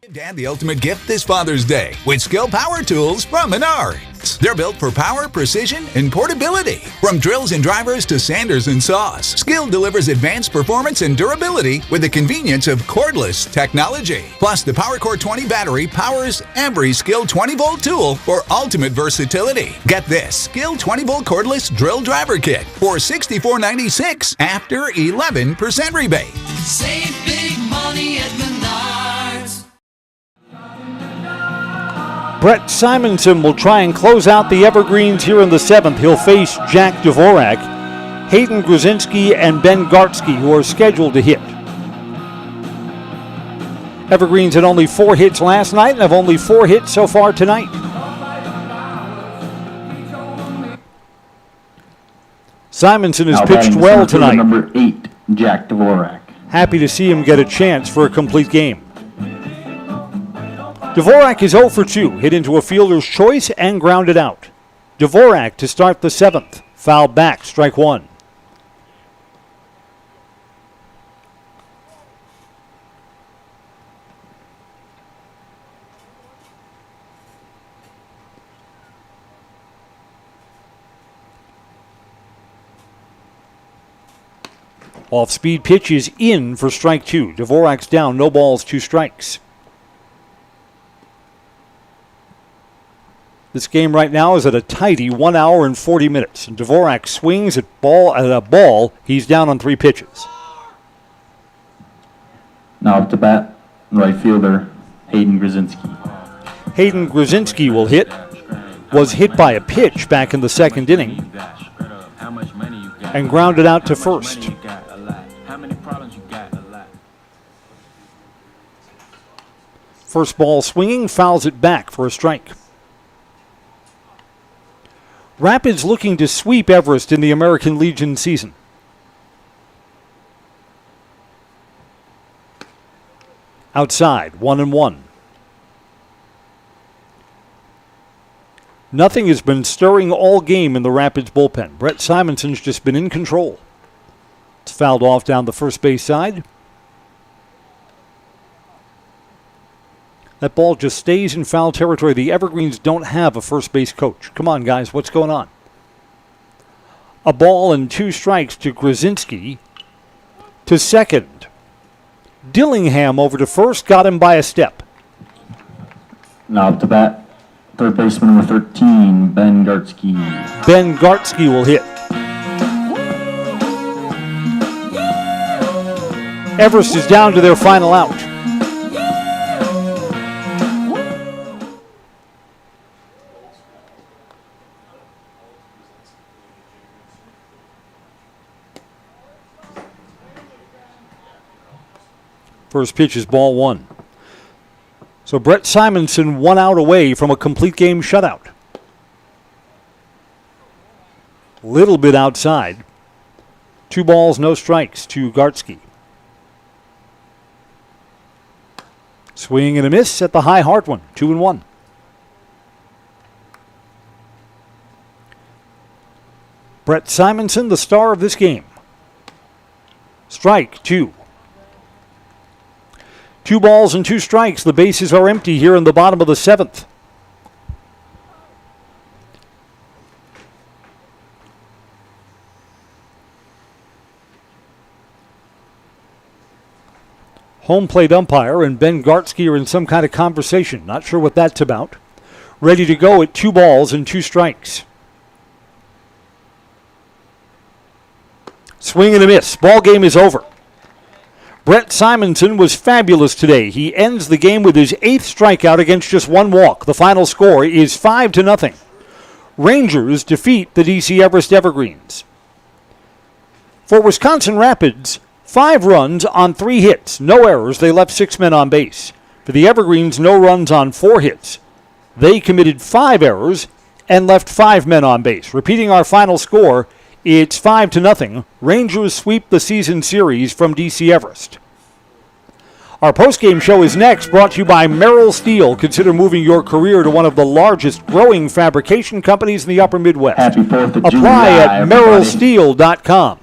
Give Dad the ultimate gift this Father's Day with Skill Power Tools from Menards. They're built for power, precision, and portability. From drills and drivers to sanders and saws, Skill delivers advanced performance and durability with the convenience of cordless technology. Plus, the PowerCore 20 battery powers every Skill 20-volt tool for ultimate versatility. Get this Skill 20-volt cordless drill driver kit for $64.96 after 11% rebate. Save big money at Menards. Brett Simonson will try and close out the Evergreens here in the 7th. He'll face Jack Dvorak, Hayden Grzinski, and Ben Gartsky, who are scheduled to hit. Evergreens had only 4 hits last night and have only 4 hits so far tonight. Simonson has pitched well tonight. Number 8, Jack Dvorak. Happy to see him get a chance for a complete game. Dvorak is 0 for 2, hit into a fielder's choice and grounded out. Dvorak to start the 7th. Fouled back, strike 1. Off-speed pitch is in for strike 2. Dvorak's down, no balls, 2 strikes. This game right now is at a tidy 1 hour and 40 minutes. And Dvorak swings at a ball. He's down on 3 pitches. Now up to bat, right fielder, Hayden Grzinski. Hayden Grzinski will hit. Was hit by a pitch back in the 2nd inning. And grounded out to first. First ball swinging, fouls it back for a strike. Rapids looking to sweep Everest in the American Legion season. Outside, 1-1. Nothing has been stirring all game in the Rapids bullpen. Brett Simonson's just been in control. It's fouled off down the first base side. That ball just stays in foul territory. The Evergreens don't have a first base coach. Come on, guys, what's going on? A ball and 2 strikes to Grzinski. To second. Dillingham over to first, got him by a step. Now up to bat, third baseman number 13, Ben Gartsky. Ben Gartsky will hit. Everest is down to their final out. First pitch is ball 1. So Brett Simonson 1 out away from a complete game shutout. Little bit outside. 2 balls, no strikes to Gartsky. Swing and a miss at the high hard one. 2-1. Brett Simonson, the star of this game. Strike 2. 2 balls and 2 strikes. The bases are empty here in the bottom of the 7th. Home plate umpire and Ben Gartsky are in some kind of conversation. Not sure what that's about. Ready to go at 2 balls and 2 strikes. Swing and a miss. Ball game is over. Brett Simonson was fabulous today. He ends the game with his 8th strikeout against just 1 walk. The final score is 5-0. Rangers defeat the DC Everest Evergreens. For Wisconsin Rapids, 5 runs on 3 hits. No errors. They left 6 men on base. For the Evergreens, no runs on 4 hits. They committed 5 errors and left 5 men on base. Repeating our final score, it's 5-0. Rangers sweep the season series from DC Everest. Our postgame show is next, brought to you by Merrill Steel. Consider moving your career to one of the largest growing fabrication companies in the upper Midwest. Happy 4th of Apply July, at everybody. merrillsteel.com.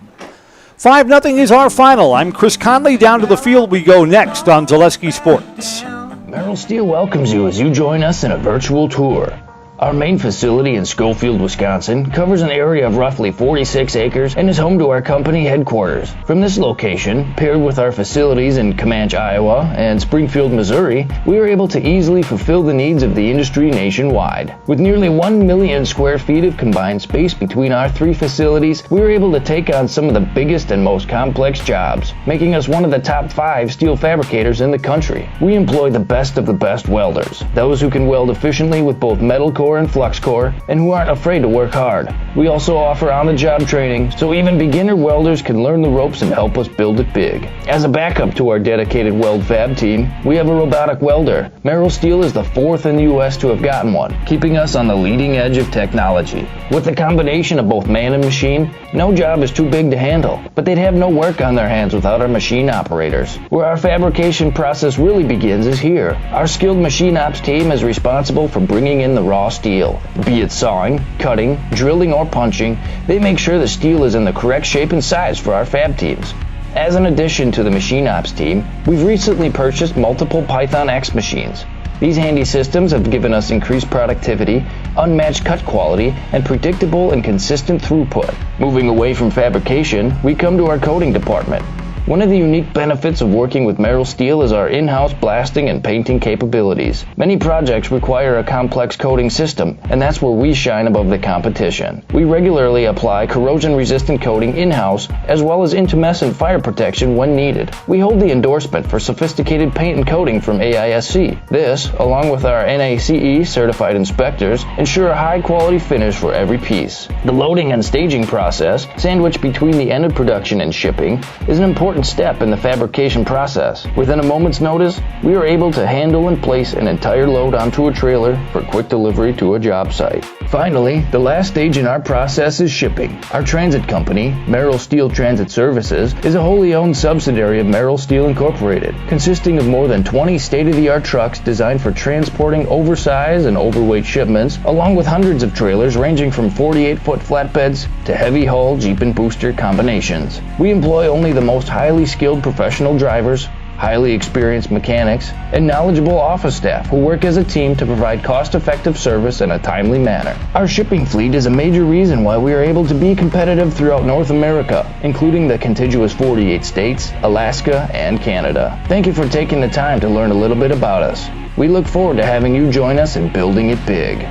5-0 is our final. I'm Chris Conley. Down to the field we go next on Zaleski Sports. Merrill Steel welcomes you as you join us in a virtual tour. Our main facility in Schofield, Wisconsin covers an area of roughly 46 acres and is home to our company headquarters. From this location, paired with our facilities in Comanche, Iowa and Springfield, Missouri, we are able to easily fulfill the needs of the industry nationwide. With nearly 1 million square feet of combined space between our 3 facilities, we are able to take on some of the biggest and most complex jobs, making us one of the top 5 steel fabricators in the country. We employ the best of the best welders, those who can weld efficiently with both metal core and flux core, and who aren't afraid to work hard. We also offer on-the-job training, so even beginner welders can learn the ropes and help us build it big. As a backup to our dedicated weld fab team, we have a robotic welder. Merrill Steel is the 4th in the U.S. to have gotten one, keeping us on the leading edge of technology. With the combination of both man and machine, no job is too big to handle, but they'd have no work on their hands without our machine operators. Where our fabrication process really begins is here. Our skilled machine ops team is responsible for bringing in the raw steel. Be it sawing, cutting, drilling, or punching, they make sure the steel is in the correct shape and size for our fab teams. As an addition to the machine ops team, we've recently purchased multiple Python X machines. These handy systems have given us increased productivity, unmatched cut quality, and predictable and consistent throughput. Moving away from fabrication, we come to our coating department. One of the unique benefits of working with Merrill Steel is our in-house blasting and painting capabilities. Many projects require a complex coating system, and that's where we shine above the competition. We regularly apply corrosion-resistant coating in-house, as well as intumescent fire protection when needed. We hold the endorsement for sophisticated paint and coating from AISC. This, along with our NACE certified inspectors, ensure a high-quality finish for every piece. The loading and staging process, sandwiched between the end of production and shipping, is an important step in the fabrication process. Within a moment's notice, we are able to handle and place an entire load onto a trailer for quick delivery to a job site. Finally, the last stage in our process is shipping. Our transit company, Merrill Steel Transit Services, is a wholly owned subsidiary of Merrill Steel Incorporated, consisting of more than 20 state-of-the-art trucks designed for transporting oversized and overweight shipments, along with hundreds of trailers ranging from 48-foot flatbeds to heavy-haul Jeep and booster combinations. We employ only the most highly skilled professional drivers, highly experienced mechanics, and knowledgeable office staff who work as a team to provide cost-effective service in a timely manner. Our shipping fleet is a major reason why we are able to be competitive throughout North America, including the contiguous 48 states, Alaska, and Canada. Thank you for taking the time to learn a little bit about us. We look forward to having you join us in building it big.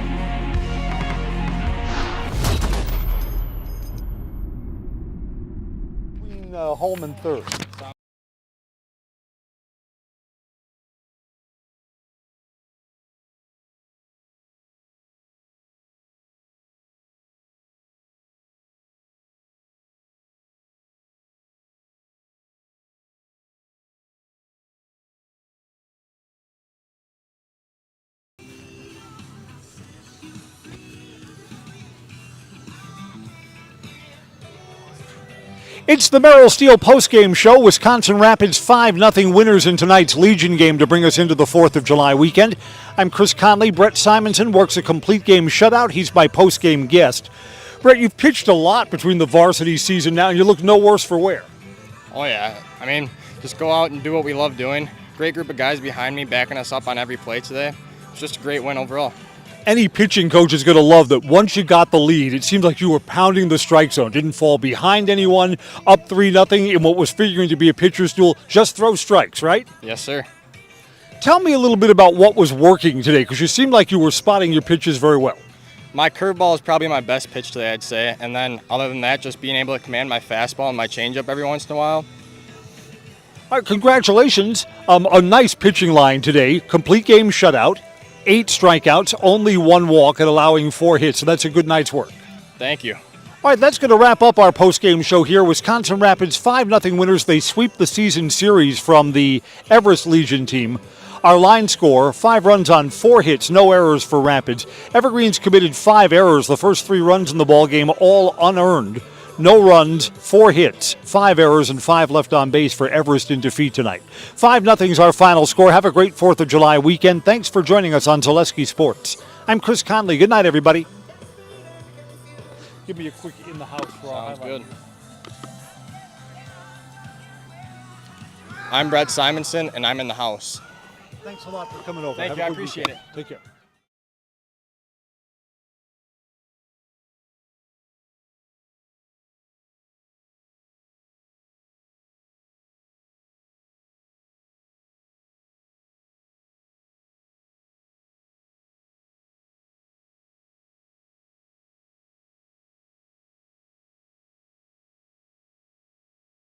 Home and third. It's the Merrill Steel postgame show. Wisconsin Rapids 5-0 winners in tonight's Legion game to bring us into the 4th of July weekend. I'm Chris Conley. Brett Simonson works a complete game shutout. He's my postgame guest. Brett, you've pitched a lot between the varsity season now, and you look no worse for wear. Oh, yeah. I mean, just go out and do what we love doing. Great group of guys behind me backing us up on every play today. It's just a great win overall. Any pitching coach is going to love that once you got the lead, it seemed like you were pounding the strike zone. Didn't fall behind anyone, up 3-0 in what was figuring to be a pitcher's duel. Just throw strikes, right? Yes, sir. Tell me a little bit about what was working today, because you seemed like you were spotting your pitches very well. My curveball is probably my best pitch today, I'd say. And then other than that, just being able to command my fastball and my changeup every once in a while. All All right, congratulations. A nice pitching line today. Complete game shutout, 8 strikeouts, only 1 walk, and allowing 4 hits. So that's a good night's work. Thank you. All right, that's going to wrap up our post-game show here. Wisconsin Rapids 5-0 winners. They sweep the season series from the Everest Legion team. Our line score, 5 runs on 4 hits, no errors for Rapids. Evergreens committed 5 errors. The first 3 runs in the ballgame, all unearned. No runs, 4 hits, 5 errors, and 5 left on base for Everest in defeat tonight. 5-0 is our final score. Have a great 4th of July weekend. Thanks for joining us on Zaleski Sports. I'm Chris Conley. Good night, everybody. Give me a quick in the house for our Sounds good. I'm Brett Simonson, and I'm in the house. Thanks a lot for coming over. Thank Have you. a I good appreciate weekend. it. Take care.